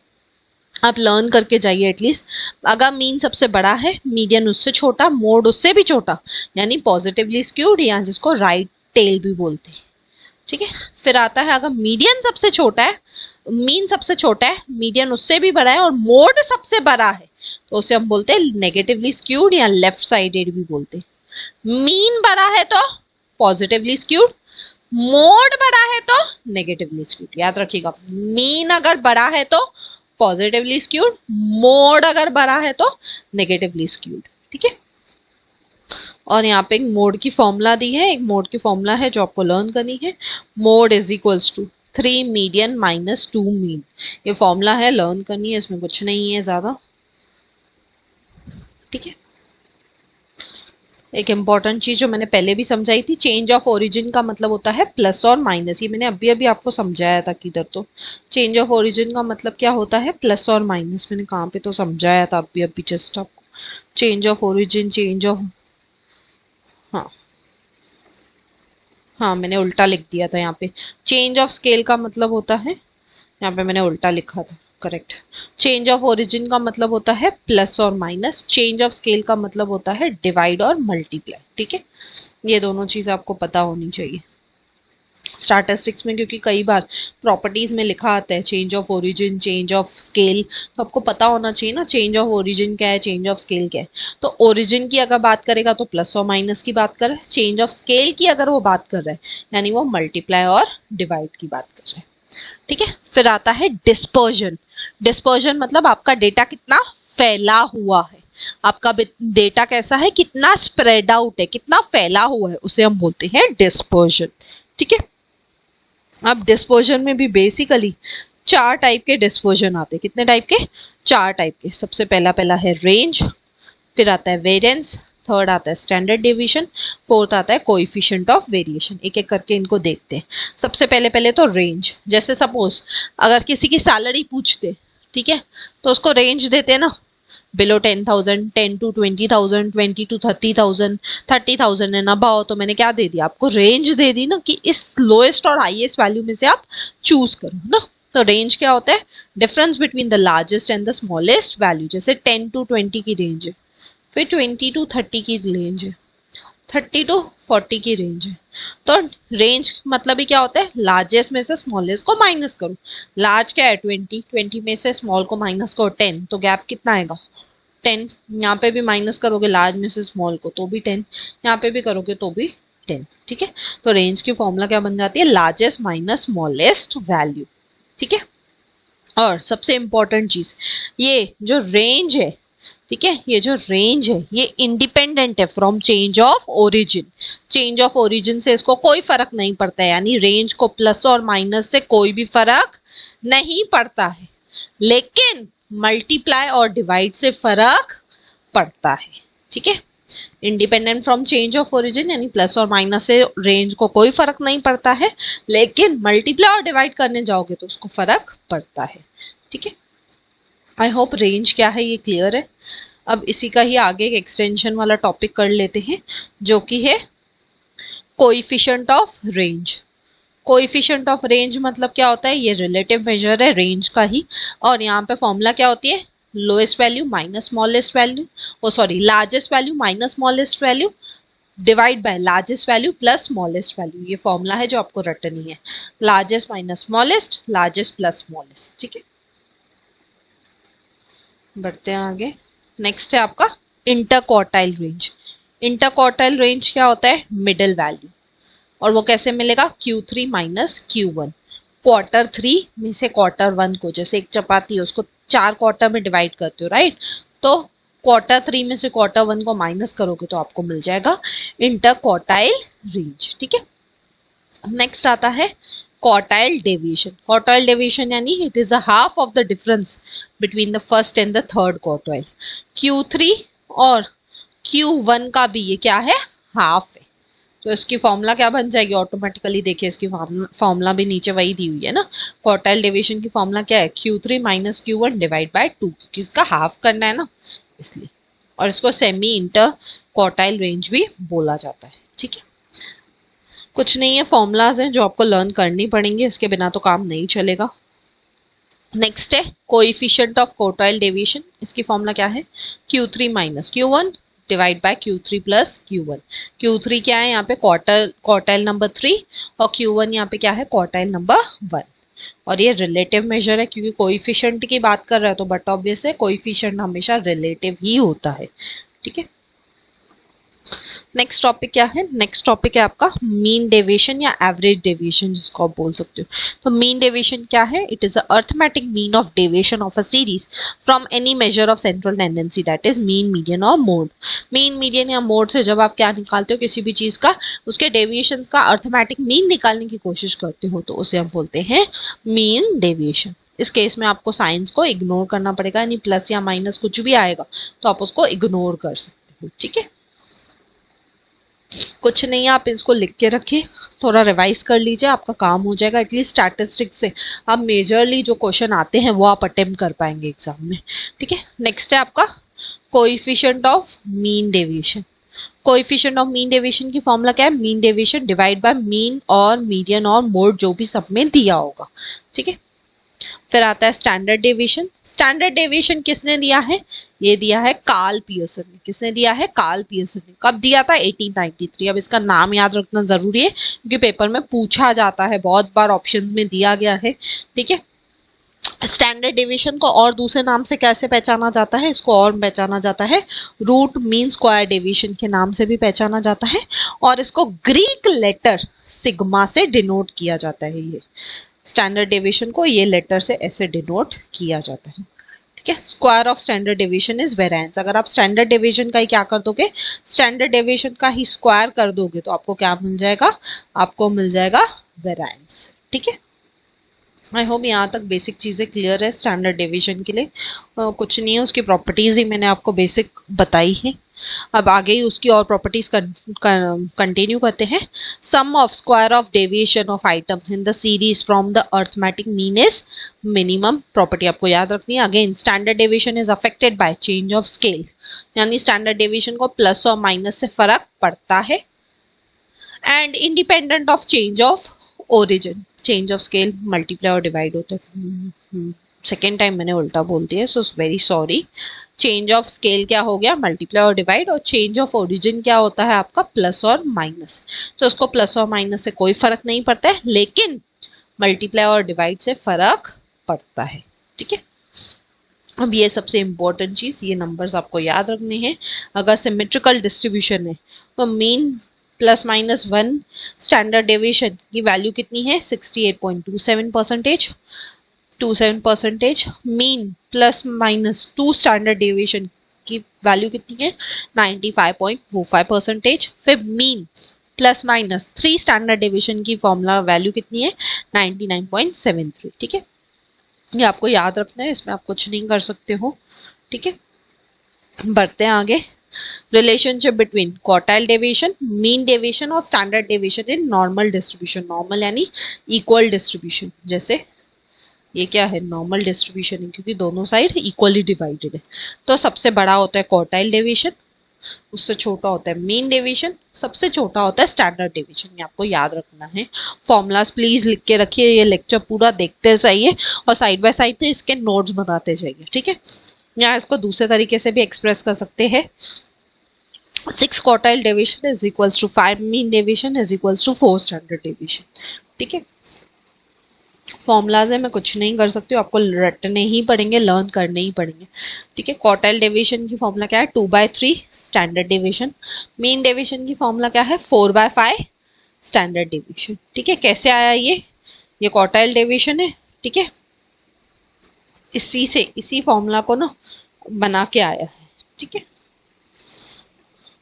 आप लर्न करके जाइए एटलीस्ट। अगर मीन सबसे बड़ा है, मीडियन उससे छोटा, मोड उससे भी छोटा, यानी पॉजिटिवली स्क्यूड, या जिसको राइट टेल भी बोलते हैं, ठीक है। फिर आता है अगर मीडियन सबसे छोटा है, मीन सबसे छोटा है, मीडियन उससे भी बड़ा है और मोड सबसे बड़ा है, तो उसे हम बोलते हैं नेगेटिवली स्क्यूड या लेफ्ट साइडेड भी बोलते हैं। मीन बड़ा है तो पॉजिटिवली स्क्यूड, मोड बड़ा है तो नेगेटिवली स्क्यूड। याद रखिएगा, मीन अगर बड़ा है तो पॉजिटिवली स्क्यूड, मोड अगर बड़ा है तो नेगेटिवली स्क्यूड, ठीक है। और यहाँ पे एक मोड की फॉर्मूला दी है, एक मोड की फॉर्मूला है जो आपको लर्न करनी है। Mode is equals to 3 median minus 2 mean, ये फॉर्मूला है, लर्न करनी है, इसमें कुछ नहीं है ज्यादा, ठीक है। एक इंपॉर्टेंट चीज जो मैंने पहले भी समझाई थी, चेंज ऑफ ओरिजिन का मतलब होता है प्लस और माइनस, ये मैंने अभी अभी आपको समझाया था किधर, तो चेंज ऑफ ओरिजिन का मतलब क्या होता है, प्लस और माइनस। मैंने कहाँ पे तो समझाया था अभी अभी जस्ट आपको, change of origin, change of, हाँ हाँ मैंने उल्टा लिख दिया था यहाँ पे। चेंज ऑफ स्केल का मतलब होता है, यहाँ पे मैंने उल्टा लिखा था, करेक्ट। चेंज ऑफ ओरिजिन का मतलब होता है प्लस और माइनस, चेंज ऑफ स्केल का मतलब होता है डिवाइड और मल्टीप्लाई, ठीक है। ये दोनों चीज आपको पता होनी चाहिए स्टैटिस्टिक्स में, क्योंकि कई बार प्रॉपर्टीज में लिखा आता है change of origin, change of scale, तो आपको पता होना चाहिए ना चेंज ऑफ ओरिजिन क्या है, चेंज ऑफ स्केल क्या है। तो ओरिजिन की अगर बात करेगा तो प्लस और माइनस की बात कर रहा है, चेंज ऑफ स्केल की अगर वो बात कर रहा है यानी वो मल्टीप्लाई और डिवाइड की बात कर रहा है, ठीक है। फिर आता है डिस्पर्जन। डिस्पर्जन मतलब आपका डेटा कितना फैला हुआ है, आपका डेटा कैसा है, कितना स्प्रेड आउट है, कितना फैला हुआ है, उसे हम बोलते हैं डिस्पर्जन, ठीक है। अब डिस्पर्जन में भी बेसिकली 4 टाइप के डिस्पर्जन आते हैं। कितने टाइप के, 4 टाइप के। सबसे पहला है रेंज, फिर आता है वेरिएंस, थर्ड आता है स्टैंडर्ड डिवीजन, फोर्थ आता है कोएफिशिएंट ऑफ वेरिएशन। एक एक करके इनको देखते हैं। सबसे पहले तो रेंज, जैसे सपोज अगर किसी की सैलरी पूछते, ठीक है, तो उसको रेंज देते हैं ना, बिलो 10,000, 10 to 20,000, 20 to 30,000, 30,000 है ना भाव, तो मैंने क्या दे दिया आपको, रेंज दे दी ना, कि इस लोएस्ट और हाईएस्ट वैल्यू में से आप चूज करो ना। तो रेंज क्या होता है, difference between the largest and the smallest value. जैसे 10 to 20 की रेंज है, फिर 20 to 30 की रेंज है, 30 to 40 की रेंज है। तो रेंज मतलब ही क्या होता है, लार्जेस्ट में से स्मॉलेस्ट को माइनस करो। लार्ज क्या है 20, 20 में से स्मॉल को माइनस करो 10, तो गैप कितना आएगा 10। यहाँ पे भी माइनस करोगे लार्ज में से स्मॉल को तो भी 10, यहाँ पे भी करोगे तो भी 10, ठीक है। तो रेंज की फॉर्मूला क्या बन जाती है, लार्जेस्ट माइनस स्मॉलेस्ट वैल्यू, ठीक है। और सबसे इंपॉर्टेंट चीज, ये जो रेंज है, ठीक है, ये जो रेंज है ये इंडिपेंडेंट है from change of origin. Change of origin से इसको कोई फर्क नहीं पड़ता है, यानी रेंज को प्लस और माइनस से कोई भी फर्क नहीं पड़ता है, लेकिन मल्टीप्लाई और डिवाइड से फर्क पड़ता है, ठीक है। Independent from change of origin यानी प्लस और माइनस से रेंज को कोई फर्क नहीं पड़ता है, लेकिन मल्टीप्लाई और डिवाइड करने जाओगे तो उसको फर्क पड़ता है, ठीक है। आई होप रेंज क्या है ये क्लियर है। अब इसी का ही आगे एक एक्सटेंशन वाला टॉपिक कर लेते हैं जो कि है coefficient of range. Coefficient of range मतलब क्या होता है, ये रिलेटिव मेजर है रेंज का ही, और यहाँ पे फॉर्मूला क्या होती है, lowest value minus smallest value, oh sorry largest value minus smallest value divide by largest value plus smallest value. ये फॉर्मूला है जो आपको रटनी है, largest minus smallest, largest plus smallest, ठीक है। बढ़ते हैं आगे। नेक्स्ट है आपका इंटरक्वार्टाइल रेंज। इंटरक्वार्टाइल रेंज क्या होता है, मिडिल वैल्यू, और वो कैसे मिलेगा, Q3 माइनस Q1। क्वार्टर 3 में से क्वार्टर 1 को, जैसे एक चपाती है उसको 4 क्वार्टर में डिवाइड करते हो, राइट, तो क्वार्टर 3 में से क्वार्टर 1 को माइनस करोगे तो आपको मिल जाएगा इंटरक्वार्टाइल रेंज, ठीक है। नेक्स्ट आता है क्वार्टाइल डेविएशन। क्वार्टाइल डेविएशन यानी it is a half of the difference between the first and the third quartile. Q3 और Q1 का भी ये क्या है, हाफ है। तो इसकी फॉर्मूला क्या बन जाएगी ऑटोमेटिकली, देखिए इसकी फॉर्मूला भी नीचे वही दी हुई है ना। क्वार्टाइल डेविएशन की फॉर्मूला क्या है, Q3 minus Q1 divide by 2, क्योंकि इसका हाफ करना है ना इसलिए। और इसको सेमी इंटर क्वार्टाइल रेंज भी बोला जाता है, ठीक है। कुछ नहीं है, फॉर्मूलाज हैं जो आपको लर्न करनी पड़ेंगे, इसके बिना तो काम नहीं चलेगा। नेक्स्ट है कोएफिशिएंट ऑफ क्वार्टाइल डेविएशन। इसकी फॉर्मूला क्या है, Q3 minus Q1 divide by Q3 plus Q1। Q3 क्या है यहाँ पे, क्वार्टाइल नंबर 3, और Q1 यहाँ पे क्या है, क्वार्टाइल नंबर 1। और ये रिलेटिव मेजर है, क्योंकि कोएफिशिएंट की बात कर रहा है तो बट ऑब्वियस है कोएफिशिएंट हमेशा रिलेटिव ही होता है, ठीक है। नेक्स्ट टॉपिक क्या है, नेक्स्ट टॉपिक है आपका मीन डेविएशन या एवरेज डेविएशन जिसको आप बोल सकते हो। तो मीन डेविएशन क्या है, it is a arithmetic mean of deviation of a series from any measure of central tendency, that is mean, median और मोड। मीन, मीडियन या मोड से जब आप क्या निकालते हो किसी भी चीज का, उसके डेविएशंस का अर्थमेटिक मीन निकालने की कोशिश करते हो, तो उसे हम बोलते हैं मीन डेविएशन। इस केस में आपको साइंस को इग्नोर करना पड़ेगा, यानी प्लस या माइनस कुछ भी आएगा तो आप उसको इग्नोर कर सकते हो, ठीक है। कुछ नहीं है, आप इसको लिख के रखिए, थोड़ा रिवाइज कर लीजिए, आपका काम हो जाएगा। एटलीस्ट स्टैटिस्टिक्स से आप मेजरली जो क्वेश्चन आते हैं वो आप अटेम्प्ट कर पाएंगे एग्जाम में, ठीक है। नेक्स्ट है आपका coefficient of mean deviation. Coefficient of mean deviation की फॉर्मूला क्या है, mean deviation divide by mean और मीडियन और मोड जो भी सब में दिया होगा, ठीक है। फिर आता है स्टैंडर्ड डेविएशन। स्टैंडर्ड डेविएशन किसने दिया है, ये दिया है कार्ल पियर्सन ने। किसने दिया है, कार्ल पियर्सन ने। कब दिया था, 1893। अब इसका नाम याद रखना जरूरी है क्योंकि पेपर में पूछा जाता है, बहुत बार ऑप्शन में दिया गया है, ठीक है। स्टैंडर्ड डेविएशन को और दूसरे नाम से कैसे पहचाना जाता है, इसको और पहचाना जाता है रूट मीन स्क्वायर डेविएशन के नाम से भी पहचाना जाता है, और इसको ग्रीक लेटर सिग्मा से डिनोट किया जाता है। ये स्टैंडर्ड डेविएशन को ये लेटर से ऐसे डिनोट किया जाता है, ठीक है। Square of standard deviation is variance. अगर आप स्टैंडर्ड डेविएशन का ही क्या कर दोगे, स्टैंडर्ड डेविएशन का ही स्क्वायर कर दोगे तो आपको क्या मिल जाएगा, आपको मिल जाएगा वेरिएंस, ठीक है। आई होप यहाँ तक बेसिक चीज़ें क्लियर है स्टैंडर्ड डेविएशन के लिए। कुछ नहीं है, उसकी प्रॉपर्टीज ही मैंने आपको बेसिक बताई है। अब आगे ही उसकी और प्रॉपर्टीज कंटिन्यू करते हैं। Sum of square of deviation of items in the series from the arithmetic mean is minimum. Property आपको याद रखनी है। Again standard deviation is affected by change of scale, यानी स्टैंडर्ड डेविएशन को प्लस और माइनस से फर्क पड़ता है, and independent of change of origin. Change of scale multiply और डिवाइड होता है, सेकेंड टाइम मैंने उल्टा बोल दिया, so very sorry. Change of scale क्या हो गया, मल्टीप्लाई और डिवाइड, और चेंज ऑफ ओरिजिन क्या होता है आपका, प्लस और माइनस। तो उसको प्लस और माइनस से कोई फर्क नहीं पड़ता है, लेकिन मल्टीप्लाई और डिवाइड से फर्क पड़ता है, ठीक है। अब ये सबसे इंपॉर्टेंट चीज, ये नंबर्स आपको याद रखने हैं। अगर सिमेट्रिकल डिस्ट्रीब्यूशन है तो mean plus minus 1 standard deviation की वैल्यू कितनी है, 68.27%। Mean plus minus 2 standard deviation की वैल्यू कितनी है, 95.45%। फिर mean plus minus 3 standard deviation की फॉर्मूला वैल्यू कितनी है, 99.73, ठीक है। ये आपको याद रखना है, इसमें आप कुछ नहीं कर सकते हो, ठीक है। बढ़ते हैं आगे। Relationship between quartile deviation, mean deviation और standard deviation in normal distribution. Normal यानी इक्वल डिस्ट्रीब्यूशन, जैसे ये क्या है, नॉर्मल डिस्ट्रीब्यूशन है क्योंकि दोनों साइड इक्वली डिवाइडेड है। तो सबसे बड़ा होता है क्वार्टाइल डेविएशन, उससे छोटा होता है मीन डेविएशन, सबसे छोटा होता है स्टैंडर्ड डेविएशन। ये आपको याद रखना है। फॉर्मूलाज प्लीज लिख के रखिए, ये लेक्चर पूरा देखते जाइए और साइड बाय साइड में इसके नोट्स बनाते जाइए, ठीक है। यहाँ इसको दूसरे तरीके से भी एक्सप्रेस कर सकते हैं। 6 quartile deviation is equals to 5 mean deviation is equals to 4 standard deviation, ठीक है। फॉर्मूलाज है, मैं कुछ नहीं कर सकती हूँ, आपको रटने ही पड़ेंगे, लर्न करने ही पड़ेंगे, ठीक है। क्वार्टाइल डेविएशन की फॉर्मूला क्या है, 2/3 स्टैंडर्ड डेविएशन। मीन डेविएशन की फॉर्मूला क्या है, 4/5 स्टैंडर्ड डेविएशन, ठीक है। कैसे आया ये क्वार्टाइल डेविएशन है, ठीक है। इसी फॉर्मूला को ना बना के आया है, ठीक है।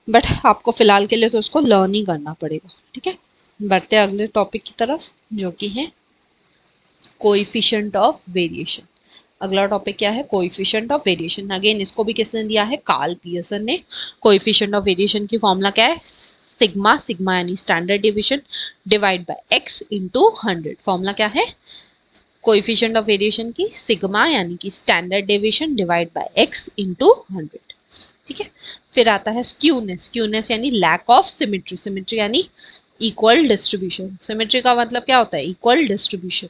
बट आपको फिलहाल के लिए तो उसको लर्न ही करना पड़ेगा, ठीक है। बढ़ते हैं अगले टॉपिक की तरफ जो कि है कोएफिशिएंट ऑफ वेरिएशन। अगला टॉपिक क्या है? Coefficient of variation. अगेन इसको भी किसने दिया है? कार्ल पियर्सन ने। कोएफिशिएंट ऑफ वेरिएशन की फॉर्मूला क्या है? सिग्मा, सिग्मा यानी standard deviation, divide by x into 100। Formula क्या है कोएफिशिएंट ऑफ वेरिएशन की? सिग्मा यानी कि standard deviation divide by x into 100। ठीक है। फिर आता है स्क्यूनेस। स्क्यूनेस यानी लैक ऑफ सिमेट्री। सिमेट्री यानी इक्वल डिस्ट्रीब्यूशन। सिमेट्री का मतलब क्या होता है? इक्वल डिस्ट्रीब्यूशन,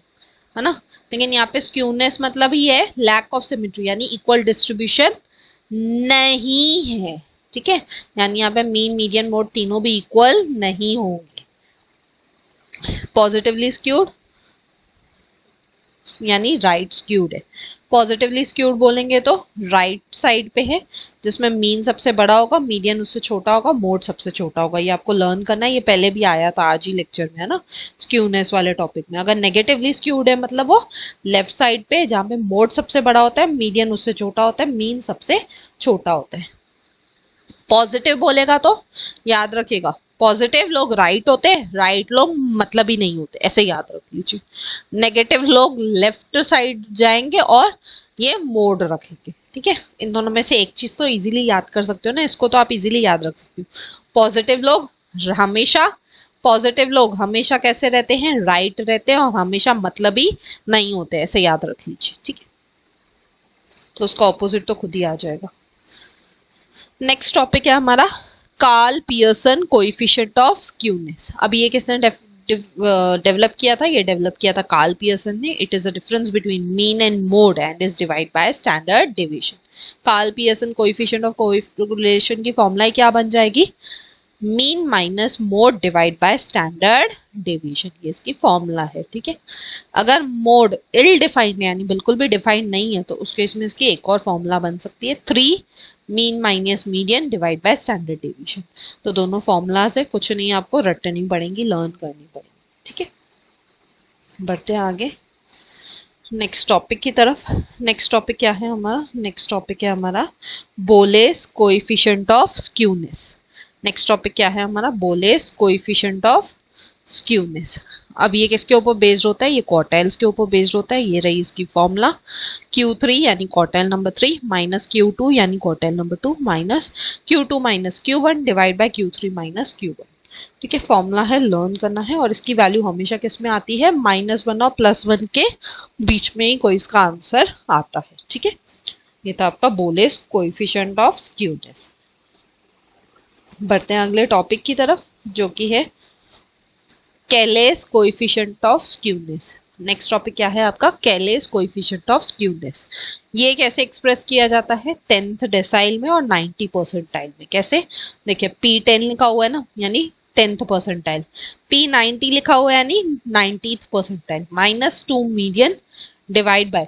है ना। लेकिन यहाँ पे स्क्यूनेस मतलब ही है लैक ऑफ सिमेट्री, यानी इक्वल डिस्ट्रीब्यूशन नहीं है। ठीक है, यानी यहाँ पे मीन, मीडियन, मोड तीनों भी इक्वल नहीं होंगे। पॉजिटिवली स्क्यूड यानी राइट स्क्यूड है। पॉजिटिवली स्क्यूड बोलेंगे तो राइट साइड पे है, जिसमें मीन सबसे बड़ा होगा, मीडियन उससे छोटा होगा, मोड सबसे छोटा होगा। ये आपको लर्न करना है, ये पहले भी आया था आज ही लेक्चर में, है ना, स्क्यूनेस वाले टॉपिक में। अगर नेगेटिवली स्क्यूड है मतलब वो लेफ्ट साइड पे, जहाँ पे मोड सबसे बड़ा होता है, मीडियन उससे छोटा होता है, मीन सबसे छोटा होता है। पॉजिटिव बोलेगा तो याद रखिएगा, पॉजिटिव लोग राइट होते हैं, राइट लोग मतलब ही नहीं होते, ऐसे याद रख लीजिए। नेगेटिव लोग लेफ्ट साइड जाएंगे और ये मोड रखेंगे। ठीक है, इन दोनों में से एक चीज तो इजीली याद कर सकते हो ना, इसको तो आप इजीली याद रख सकते हो। पॉजिटिव लोग हमेशा कैसे रहते हैं? राइट रहते हैं, और हमेशा मतलब ही नहीं होते, ऐसे याद रख लीजिए। ठीक है, तो उसका ऑपोजिट तो खुद ही आ जाएगा। नेक्स्ट टॉपिक है हमारा Karl Pearson coefficient of skewness. अब ये किसने डेवलप किया था? ये डेवलप किया था कार्ल पियर्सन ने। It is a difference between mean and mode and is divide by standard deviation. Karl Pearson coefficient of correlation की फॉर्मूला क्या बन जाएगी? Mean minus mode divide by standard deviation, ये इसकी फॉर्मूला है। ठीक है, अगर मोड इल डिफाइंड यानी बिल्कुल भी डिफाइंड नहीं है तो उस केस में इसकी एक और फॉर्मूला बन सकती है, 3 mean minus median divide by standard deviation. तो दोनों फॉर्मूलाज है, कुछ नहीं आपको रटनी पड़ेंगी, लर्न करनी पड़ेगी। ठीक है, बढ़ते हैं आगे नेक्स्ट टॉपिक की तरफ। नेक्स्ट टॉपिक क्या है हमारा? नेक्स्ट टॉपिक है हमारा Bowley's coefficient of skewness. Next topic क्या है हमारा? Bowley's coefficient of skewness. अब ये किसके ऊपर बेस्ड होता है? ये क्वार्टाइल्स के ऊपर बेस्ड होता है। ये रही इसकी फॉर्मूला, Q3 यानी क्वार्टाइल नंबर 3 माइनस Q2 यानी quartile number 2 minus Q2 minus Q1 divide by Q3 minus Q1। ठीक है, फॉर्मूला है, लर्न करना है, और इसकी वैल्यू हमेशा किस में आती है? -1 और +1 के बीच में ही कोई इसका आंसर आता है। ठीक है, ये था आपका बोलेस कोएफिशिएंट ऑफ स्क्यूनेस। बढ़ते हैं अगले टॉपिक की तरफ, जो कि है Kelly's coefficient of skewness. Next topic क्या है आपका? केलेस कोएफिशिएंट ऑफ स्क्यूनेस। ये कैसे एक्सप्रेस किया जाता है? 10th डेसाइल में और 90 परसेंटाइल में। कैसे? देखिए, P10 लिखा हुआ है ना, यानी 10th परसेंटाइल, P90 लिखा हुआ है यानी 90th percentile, -2 median divide by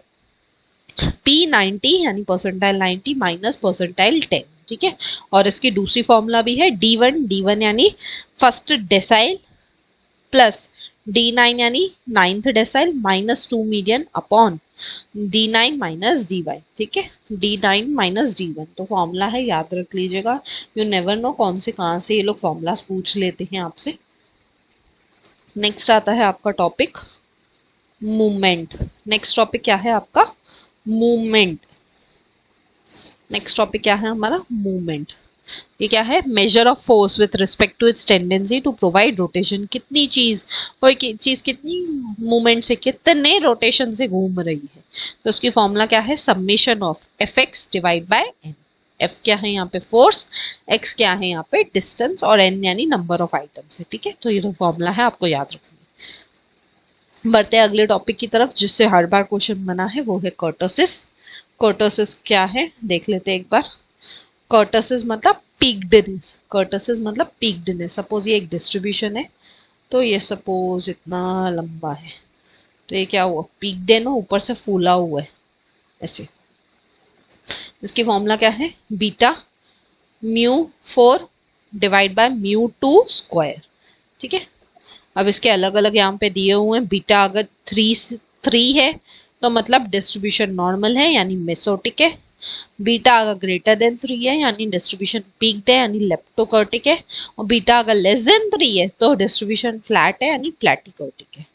P90 यानी परसेंटाइल 90 माइनस परसेंटाइल 10। ठीक है, और इसकी दूसरी फॉर्मूला भी है D1 यानी फर्स्ट डेसाइल प्लस D9 यानी 9th decyl minus 2 median upon D9 minus D1। ठीक है, D9 माइनस D1 तो फॉर्मूला है, याद रख लीजिएगा। यू नेवर नो कौन से कहाँ से ये लोग फॉर्मूलाज पूछ लेते हैं आपसे। नेक्स्ट आता है आपका टॉपिक मूवमेंट। नेक्स्ट टॉपिक क्या है आपका? मूवमेंट। नेक्स्ट टॉपिक क्या है हमारा? मूवमेंट। ये क्या है? Measure of force with respect to its tendency to provide rotation. कितनी चीज, कोई चीज कितनी मूवमेंट से, कितने रोटेशन से घूम रही है, तो उसकी फॉर्मूला क्या है? Summation of Fx divide by n। F क्या है यहाँ पे? फोर्स, x क्या है यहाँ पे? डिस्टेंस, और n यानी नंबर ऑफ आइटम्स है। ठीक है, तो ये तो फॉर्मूला है, आपको याद रखना है। बढ़ते हैं अगले टॉपिक की तरफ, जिससे हर बार क्वेश्चन बना है, वो है कर्टोसिस। कर्टोसिस क्या है देख लेते हैं एक बार। कर्टोसिस मतलब पीक्डनेस। कर्टोसिस मतलब पीक्डनेस। सपोज ये एक डिस्ट्रीब्यूशन है, तो ये सपोज इतना लंबा है, तो ये क्या हुआ? पीक्ड है ना, ऊपर से फूला हुआ है ऐसे। इसकी फॉर्मूला क्या है? Beta μ4 divide by μ2 square. ठीक है, अब इसके अलग अलग यहाँ पे दिए हुए हैं। बीटा अगर 3 है तो मतलब डिस्ट्रीब्यूशन नॉर्मल है यानी मेसोटिक है। बीटा अगर ग्रेटर देन 3 है यानी डिस्ट्रीब्यूशन पीक्ड है यानी लेप्टोकर्टिक है। और बीटा अगर लेस देन 3 है तो डिस्ट्रीब्यूशन फ्लैट है यानी प्लैटिकर्टिक है।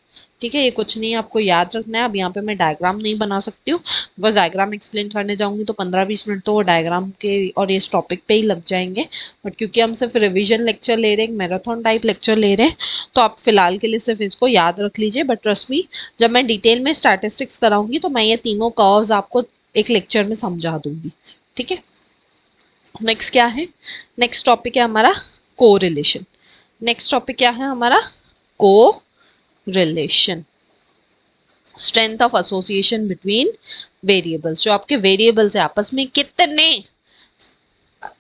ठीक है, ये कुछ नहीं आपको याद रखना है। अब यहाँ पे मैं डायग्राम नहीं बना सकती हूँ, बिकॉज डायग्राम एक्सप्लेन करने जाऊंगी तो 15-20 मिनट तो वो डायग्राम के और इस टॉपिक पे ही लग जाएंगे। बट क्योंकि हम सिर्फ रिवीजन लेक्चर ले रहे हैं, मैराथन टाइप लेक्चर ले रहे हैं, तो आप फिलहाल के लिए सिर्फ इसको याद रख लीजिए। बट ट्रस्ट मी, जब मैं डिटेल में स्टैटिस्टिक्स कराऊंगी तो मैं ये तीनों कर्व्स आपको एक लेक्चर में समझा दूंगी। ठीक है, नेक्स्ट क्या है? नेक्स्ट टॉपिक है हमारा कोरिलेशन। नेक्स्ट टॉपिक क्या है हमारा? को relation, strength of association between variables. जो आपके वेरिएबल्स है आपस में कितने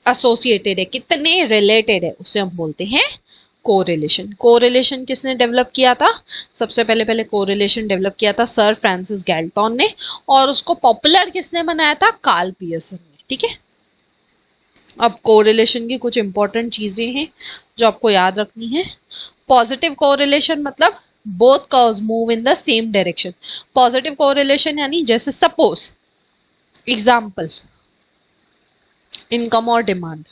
एसोसिएटेड है, कितने रिलेटेड है, उसे हम बोलते हैं कोरिलेशन। कोरिलेशन किसने डेवलप किया था? सबसे पहले कोरिलेशन डेवलप किया था सर फ्रांसिस गैल्टन ने, और उसको पॉपुलर किसने बनाया था? कार्ल पियर्सन ने। ठीक है, अब कोरिलेशन की कुछ इंपॉर्टेंट चीजें हैं जो आपको याद रखनी है। पॉजिटिव कोरिलेशन मतलब both curves move in the same direction. Positive correlation यानी जैसे सपोज एग्जांपल, इनकम और डिमांड,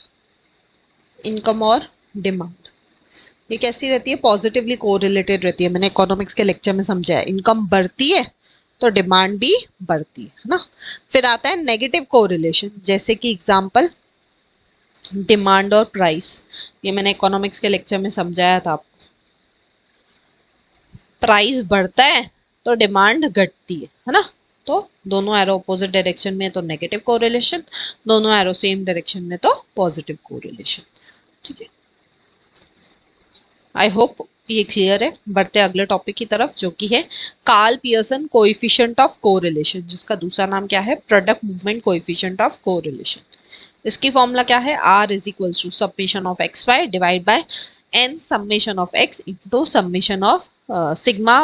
इनकम और डिमांड, ये कैसी रहती है? पॉजिटिवली कोरिलेटेड रहती है। मैंने इकोनॉमिक्स के लेक्चर में समझाया, इनकम बढ़ती है तो डिमांड भी बढ़ती है ना। फिर आता है नेगेटिव कोरिलेशन, जैसे कि एग्जांपल डिमांड और प्राइस, ये मैंने इकोनॉमिक्स के लेक्चर में समझाया था आपको। प्राइस बढ़ता है तो डिमांड घटती है ना। तो दोनों एरो अपोजिट डायरेक्शन में तो नेगेटिव कोरिलेशन, दोनों एरो सेम डायरेक्शन में तो पॉजिटिव कोरिलेशन। ठीक है, आई होप ये क्लियर है। बढ़ते अगले टॉपिक की तरफ, जो कि है Karl Pearson coefficient of correlation, जिसका दूसरा नाम क्या है? Product movement coefficient of correlation. इसकी फॉर्मूला क्या है? R is equals to summation of X Y divide by n summation of x into summation of sigma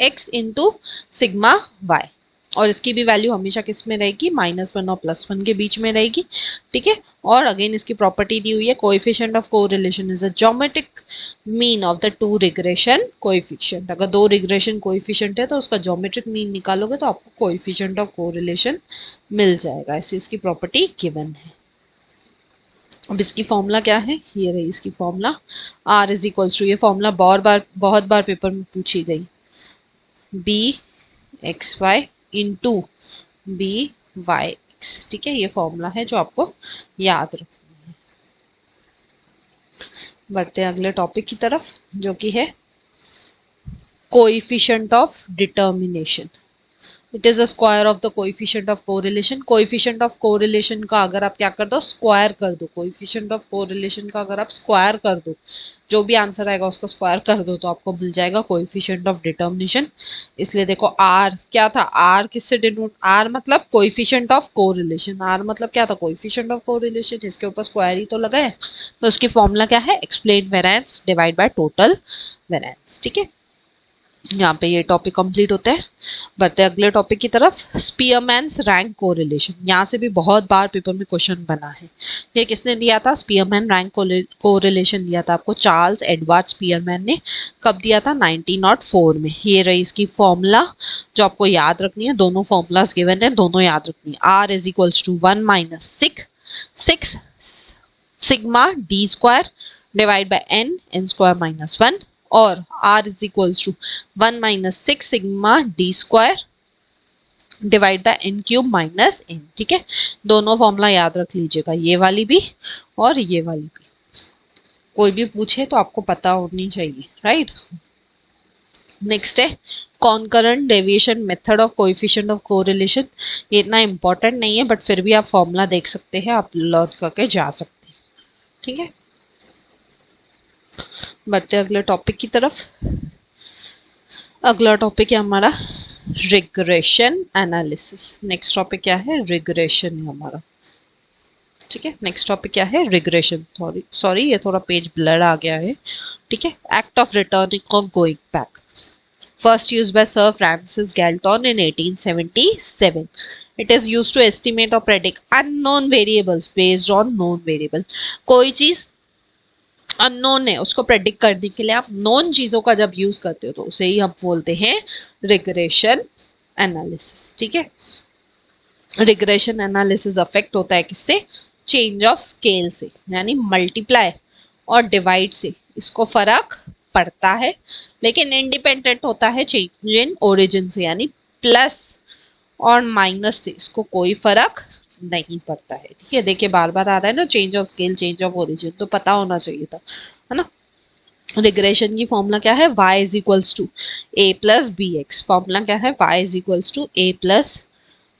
x into sigma y। और इसकी भी वैल्यू हमेशा किस में रहेगी? -1 और +1 के बीच में रहेगी। ठीक है, और अगेन इसकी प्रॉपर्टी दी हुई है coefficient of correlation is a geometric mean of the two regression coefficient. अगर दो रिग्रेशन कोएफिशिएंट है तो उसका ज्योमेट्रिक मीन निकालोगे तो आपको कोएफिशिएंट ऑफ कोरिलेशन मिल जाएगा। ऐसी इसकी प्रॉपर्टी गिवन है। अब इसकी फॉर्मूला क्या है? ये रही इसकी formula, R is equals to, ये फॉर्मूला बहुत बार पेपर में पूछी गई, B X Y into B Y X. ठीक है, ये फॉर्मूला है जो आपको याद रखना है। बढ़ते हैं अगले टॉपिक की तरफ, जो कि है coefficient of determination. It is a square of the coefficient of correlation. Coefficient of correlation का अगर आप क्या कर दो? स्क्वायर कर दो। कोएफिशिएंट ऑफ कोरिलेशन का अगर आप स्क्वायर कर दो, जो भी आंसर आएगा उसका स्क्वायर कर दो, तो आपको मिल जाएगा कोएफिशिएंट ऑफ डिटर्मिनेशन। इसलिए देखो आर क्या था? आर किससे डिनोट? आर मतलब कोएफिशिएंट ऑफ कोरिलेशन। आर मतलब क्या था? Coefficient of correlation. इसके ऊपर स्क्वायर ही तो लगा है, तो उसकी फॉर्मूला क्या है? Explain variance divide by total variance. ठीक है, यहाँ पे ये टॉपिक कंप्लीट होता है। बढ़ते अगले टॉपिक की तरफ, स्पीयरमैन्स रैंक कोरिलेशन। यहाँ से भी बहुत बार पेपर में क्वेश्चन बना है। ये किसने दिया था? स्पीयरमैन रैंक कोरिलेशन दिया था आपको चार्ल्स एडवर्ड स्पीयरमैन ने। कब दिया था? 1904 में। ये रही इसकी फॉर्मूला जो आपको याद रखनी है। दोनों फॉर्मूलाज गिवन है, दोनों याद रखनी है। R is equals to 1 - 6 sigma d square divide by n square -1, और R is equals to 1 - 6 sigma d square divide by n³ - n। ठीक है, दोनों फॉर्मूला याद रख लीजिएगा, ये वाली भी और ये वाली भी। कोई भी पूछे तो आपको पता होनी चाहिए, राइट। नेक्स्ट है concurrent deviation method of coefficient of correlation. ये इतना इंपॉर्टेंट नहीं है, बट फिर भी आप फॉर्मूला देख सकते हैं, आप लर्न करके जा सकते हैं। ठीक है, बढ़ते अगले टॉपिक की तरफ। अगला टॉपिक है हमारा रिग्रेशन एनालिसिस। नेक्स्ट टॉपिक क्या है? रिग्रेशन है हमारा। ठीक है, नेक्स्ट टॉपिक क्या है? रिग्रेशन। सॉरी ये थोड़ा पेज ब्लर आ गया है। ठीक है, एक्ट ऑफ रिटर्निंग और going back, first used by sir Francis Galton in 1877। It is used to estimate or predict unknown variables based on known variable। कोई चीज अननोन है उसको प्रेडिक्ट करने के लिए आप नोन चीजों का जब यूज करते हो तो उसे ही हम बोलते हैं रिग्रेशन एनालिसिस। ठीक है, रिग्रेशन एनालिसिस अफेक्ट होता है किससे? चेंज ऑफ स्केल से, यानी मल्टीप्लाई और डिवाइड से इसको फर्क पड़ता है, लेकिन इंडिपेंडेंट होता है चेंज इन ओरिजिन से, यानी प्लस और माइनस से इसको कोई फर्क नहीं पड़ता है। ठीक है, देखिए बार बार आ रहा है ना, change of scale change of origin, तो पता होना चाहिए था, है ना। रिग्रेशन की फॉर्मूला क्या है, y is equals to A plus B X. Formula क्या है, y is equals to A plus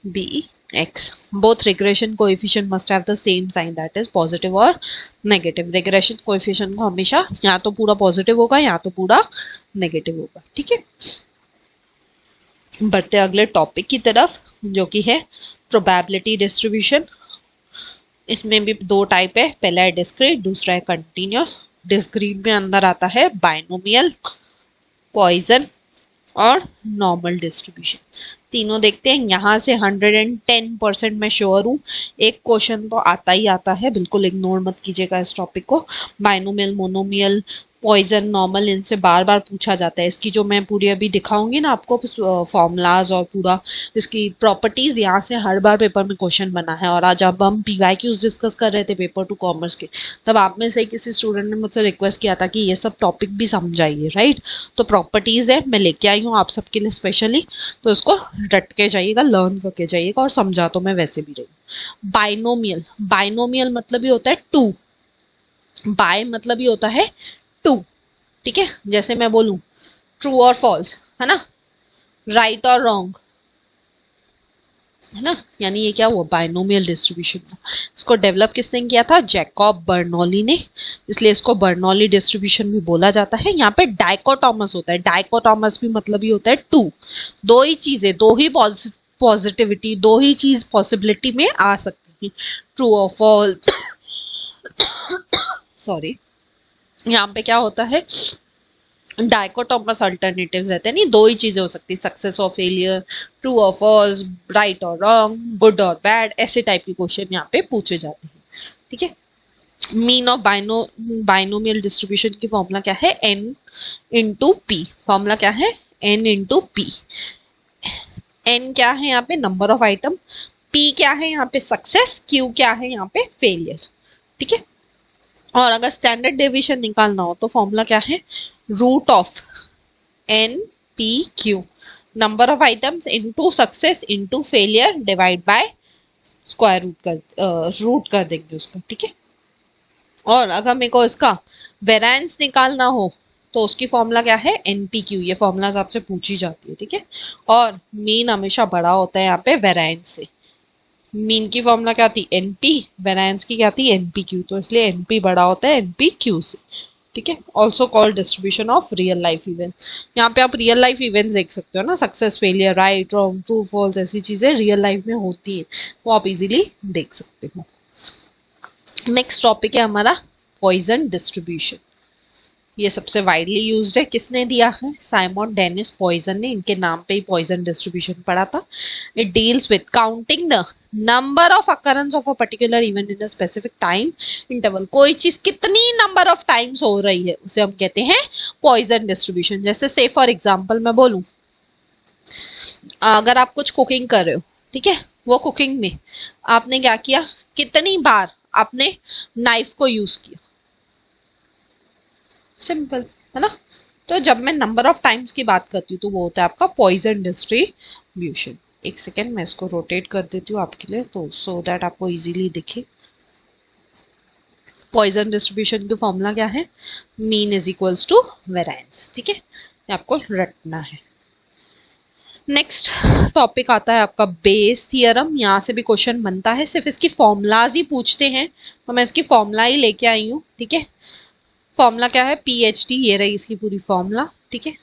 B X. Both regression coefficient must have the same sign, that is positive और नेगेटिव। रिग्रेशन कोएफिशिएंट को हमेशा या तो पूरा पॉजिटिव होगा या तो पूरा नेगेटिव होगा। ठीक है, बढ़ते अगले टॉपिक की तरफ, जो कि है प्रोबेबिलिटी डिस्ट्रीब्यूशन। इसमें भी दो टाइप है, पहला है डिस्क्रीट, दूसरा है कंटिन्यूस। डिस्क्रीट में अंदर आता है बाइनोमियल, पॉइजन और नॉर्मल डिस्ट्रीब्यूशन। तीनों देखते हैं। यहाँ से 110% मैं श्योर हूँ एक क्वेश्चन तो आता ही आता है, बिल्कुल इग्नोर मत कीजिएगा इस टॉपिक को। बाइनोमियल, मोनोमियल, पॉइजन, नॉर्मल, इनसे बार बार पूछा जाता है। इसकी जो मैं पूरी अभी दिखाऊंगी ना आपको फॉर्मूलाज और पूरा इसकी प्रॉपर्टीज, यहाँ से हर बार पेपर में क्वेश्चन बना है। और आज जब हम पीवाईक्यूज डिस्कस कर रहे थे पेपर 2 कॉमर्स के, तब आप में से किसी स्टूडेंट ने मुझसे रिक्वेस्ट किया था कि ये सब टॉपिक भी समझाइए, राइट। तो प्रॉपर्टीज है, मैं लेके आई हूँ आप सबके लिए स्पेशली, तो इसको रट के जाइएगा, लर्न करके जाइएगा, और समझा तो मैं वैसे भी रही हूँ। बाइनोमियल, बाइनोमियल मतलब ये होता है टू, बाय मतलब ये होता है टू। ठीक है, जैसे मैं बोलूं ट्रू और फॉल्स, है ना, राइट और रॉन्ग, है ना, यानी ये क्या हुआ, बाइनोमियल डिस्ट्रीब्यूशन। इसको डेवलप किसने किया था, जैकब बर्नौली ने, इसलिए इसको बर्नौली डिस्ट्रीब्यूशन भी बोला जाता है। यहाँ पे डाइकोटोमस होता है, डाइकोटोमस भी मतलब ही होता है टू, दो ही चीजें, दो ही पॉजिटिविटी, दो ही चीज पॉसिबिलिटी में आ सकती है, ट्रू और फॉल्स। सॉरी, यहाँ पे क्या होता है, डाइकोटोमस अल्टरनेटिव्स रहते हैं, नहीं दो ही चीजें हो सकती, सक्सेस और फेलियर, ट्रू और फॉल्स, राइट और रॉन्ग, गुड और बैड, ऐसे टाइप के क्वेश्चन यहाँ पे पूछे जाते हैं। ठीक है, मीन ऑफ बाइनोमियल डिस्ट्रीब्यूशन की फॉर्मूला क्या है, n इंटू पी। फॉर्मूला क्या है, n इंटू पी। n क्या है यहाँ पे, नंबर ऑफ आइटम, p क्या है यहाँ पे, सक्सेस, q क्या है यहाँ पे, फेलियर। ठीक है, और अगर स्टैंडर्ड डेविएशन निकालना हो तो फॉर्मूला क्या है, root of N P Q, number of items into success into failure divide by square root कर देंगे उसका। ठीक है, और अगर मेरे को इसका वेरिएंस निकालना हो तो उसकी फॉर्मूला क्या है, एनपीक्यू। ये फॉर्मूला आपसे पूछी जाती है। ठीक है, और मीन हमेशा बड़ा होता है यहाँ पे वेरिएंस से। मीन की फॉर्मूला क्या थी, एनपी, वेरिएंस की क्या थी, एनपीक्यू, तो इसलिए एनपी बड़ा होता है एनपीक्यू से। ठीक है, also called distribution of real life event. यहाँ पे आप रियल लाइफ इवेंट्स देख सकते हो ना, success, failure, right, wrong, true, false, ऐसी चीजें रियल लाइफ में होती है, वो आप इजीली देख सकते हो। नेक्स्ट टॉपिक है हमारा पॉइजन डिस्ट्रीब्यूशन। ये सबसे वाइडली यूज्ड है, किसने दिया है, साइमन डेनिस पॉइजन ने, इनके नाम पे ही पॉइजन डिस्ट्रीब्यूशन पढ़ा था। It deals with counting the number of occurrence of a particular event in a specific time interval. कोई चीज कितनी नंबर ऑफ टाइम्स हो रही है उसे हम कहते हैं पॉइजन डिस्ट्रीब्यूशन। जैसे से फॉर एग्जांपल मैं बोलूं, अगर आप कुछ कुकिंग कर रहे हो, ठीक है, वो कुकिंग में आपने क्या किया, कितनी बार आपने नाइफ को यूज किया, सिंपल है ना। तो जब मैं नंबर ऑफ टाइम्स की बात करती हूँ तो वो होता है आपका पॉइजन डिस्ट्रीब्यूशन। एक सेकेंड, मैं इसको रोटेट कर देती हूँ आपके लिए, तो सो दैट आपको इजीली दिखे। पॉइजन डिस्ट्रीब्यूशन की फॉर्मूला क्या है, mean is equals to variance. ठीक है, ये आपको रटना है। नेक्स्ट टॉपिक आता है आपका बेस थियरम। यहाँ से भी क्वेश्चन बनता है, सिर्फ इसकी फॉर्मूलाज ही पूछते हैं, तो मैं इसकी फॉर्मूला ही लेके आई हूँ। ठीक है, फॉर्मूला क्या है, PhD, ये रही इसकी पूरी फॉर्मूला। ठीक है,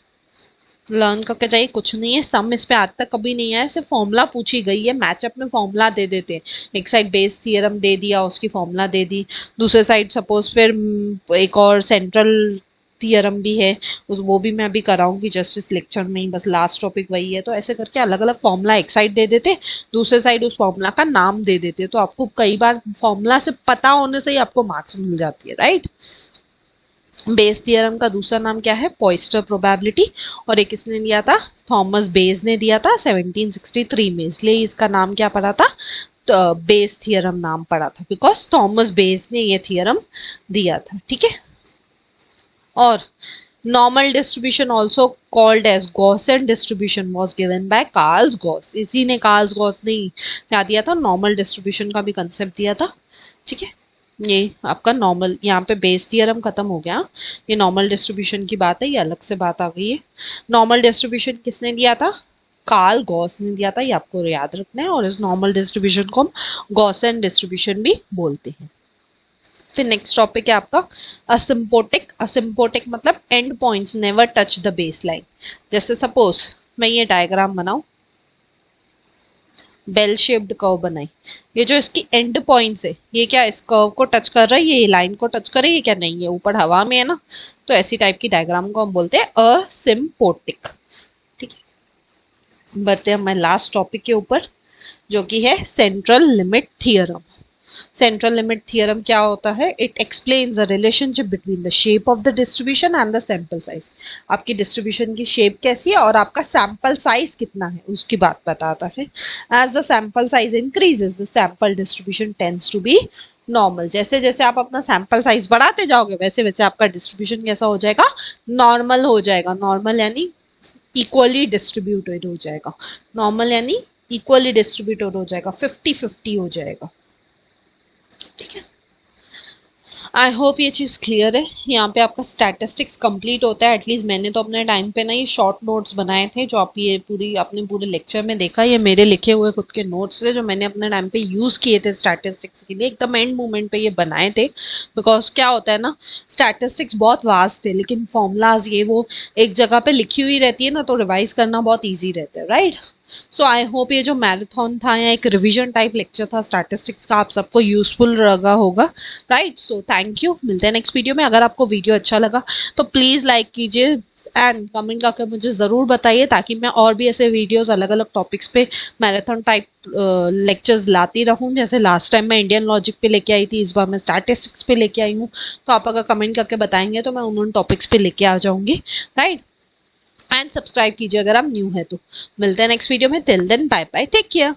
लर्न करके जाइए, कुछ नहीं है, सम इस पे आज तक कभी नहीं आया, सिर्फ फॉर्मूला पूछी गई है। मैचअप में फॉर्मूला दे देते हैं, एक साइड बेस थियरम दे दिया, उसकी फॉर्मूला दे दी, दूसरे साइड सपोज फिर एक और सेंट्रल थियरम भी है, वो भी मैं अभी कराऊंगी जस्ट इस लेक्चर में ही, बस लास्ट टॉपिक वही है। तो ऐसे करके अलग अलग फॉर्मूला एक साइड दे देते, दूसरे साइड उस फॉर्मूला का नाम दे देते, तो आपको कई बार फॉर्मूला से पता होने से ही आपको मार्क्स मिल जाती है, राइट। बेस थियरम का दूसरा नाम क्या है, पॉइस्टर प्रोबेबिलिटी, और ये किसने दिया था, थॉमस बेस ने दिया था 1763 में, इसलिए इसका नाम क्या पड़ा था, तो बेस थियरम नाम पड़ा था, बिकॉज थॉमस बेस ने ये थियरम दिया था। ठीक है, और normal distribution also called as Gaussian distribution was given by Karl Gauss. इसी ने कार्ल गॉस ने क्या दिया था, नॉर्मल डिस्ट्रीब्यूशन का भी कंसेप्ट दिया था। ठीक है, ये आपका नॉर्मल, यहाँ पे बेस थियरम खत्म हो गया, ये नॉर्मल डिस्ट्रीब्यूशन की बात है, ये अलग से बात आ गई है। नॉर्मल डिस्ट्रीब्यूशन किसने दिया था, कार्ल गॉस ने दिया था, ये आपको याद रखना है। और इस नॉर्मल डिस्ट्रीब्यूशन को हम गॉसियन डिस्ट्रीब्यूशन भी बोलते हैं। फिर नेक्स्ट टॉपिक है आपका असिम्पोटिक। असिम्पोटिक मतलब and points never touch the base line. जैसे सपोज मैं ये डायग्राम बनाऊं, बेल शेप्ड कर्व बनाई, ये जो इसकी एंड पॉइंट्स है ये क्या इस कर्व को टच कर रहा है, ये लाइन को टच कर रही है क्या, नहीं है, ऊपर हवा में है ना, तो ऐसी टाइप की डायग्राम को हम बोलते हैं असिम्पोटिक। ठीक है, बढ़ते हैं हमारे लास्ट टॉपिक के ऊपर, जो कि है central limit theorem. Central limit theorem क्या होता है, it explains the relationship between the shape of the distribution and the sample size. आपकी डिस्ट्रीब्यूशन की शेप कैसी है और आपका सैंपल साइज कितना है उसकी बात बताता है। As the sample size increases the sample distribution tends to be normal. जैसे जैसे आप अपना सैंपल साइज बढ़ाते जाओगे वैसे वैसे आपका डिस्ट्रीब्यूशन कैसा हो जाएगा, नॉर्मल हो जाएगा। नॉर्मल यानी इक्वली डिस्ट्रीब्यूटेड हो जाएगा, नॉर्मल यानी इक्वली डिस्ट्रीब्यूटेड हो जाएगा, 50-50 हो जाएगा। ठीक है, आई होप ये चीज़ क्लियर है। यहाँ पे आपका स्टैटिस्टिक्स कंप्लीट होता है। एटलीस्ट मैंने तो अपने टाइम पे ना ये शॉर्ट नोट्स बनाए थे, जो आप ये पूरी अपने पूरे लेक्चर में देखा, ये मेरे लिखे हुए खुद के नोट्स थे जो मैंने अपने टाइम पे यूज़ किए थे स्टैटिस्टिक्स के लिए, एकदम एंड मोमेंट पे ये बनाए थे। बिकॉज क्या होता है ना, स्टैटिस्टिक्स बहुत वास्ट है, लेकिन फॉर्मूलाज ये वो एक जगह पे लिखी हुई रहती है ना, तो रिवाइज करना बहुत ईजी रहता है, राइट। सो आई होप ये जो मैराथन था या एक रिवीजन टाइप लेक्चर था स्टैटिस्टिक्स का, आप सबको यूजफुल लगा होगा, राइट। सो थैंक यू, मिलते हैं नेक्स्ट वीडियो में। अगर आपको वीडियो अच्छा लगा तो प्लीज़ लाइक कीजिए एंड कमेंट करके मुझे ज़रूर बताइए, ताकि मैं और भी ऐसे वीडियोस अलग अलग टॉपिक्स पे मैराथन टाइप लेक्चर्स लाती रहूं। जैसे लास्ट टाइम मैं इंडियन लॉजिक पे लेके आई थी, इस बार मैं स्टैटिस्टिक्स पे लेके आई हूँ। तो आप अगर कमेंट करके बताएंगे तो मैं उन टॉपिक्स पे लेके आ जाऊंगी, राइट। एंड सब्सक्राइब कीजिए अगर आप न्यू है तो। मिलते हैं नेक्स्ट वीडियो में, till then bye bye, take care.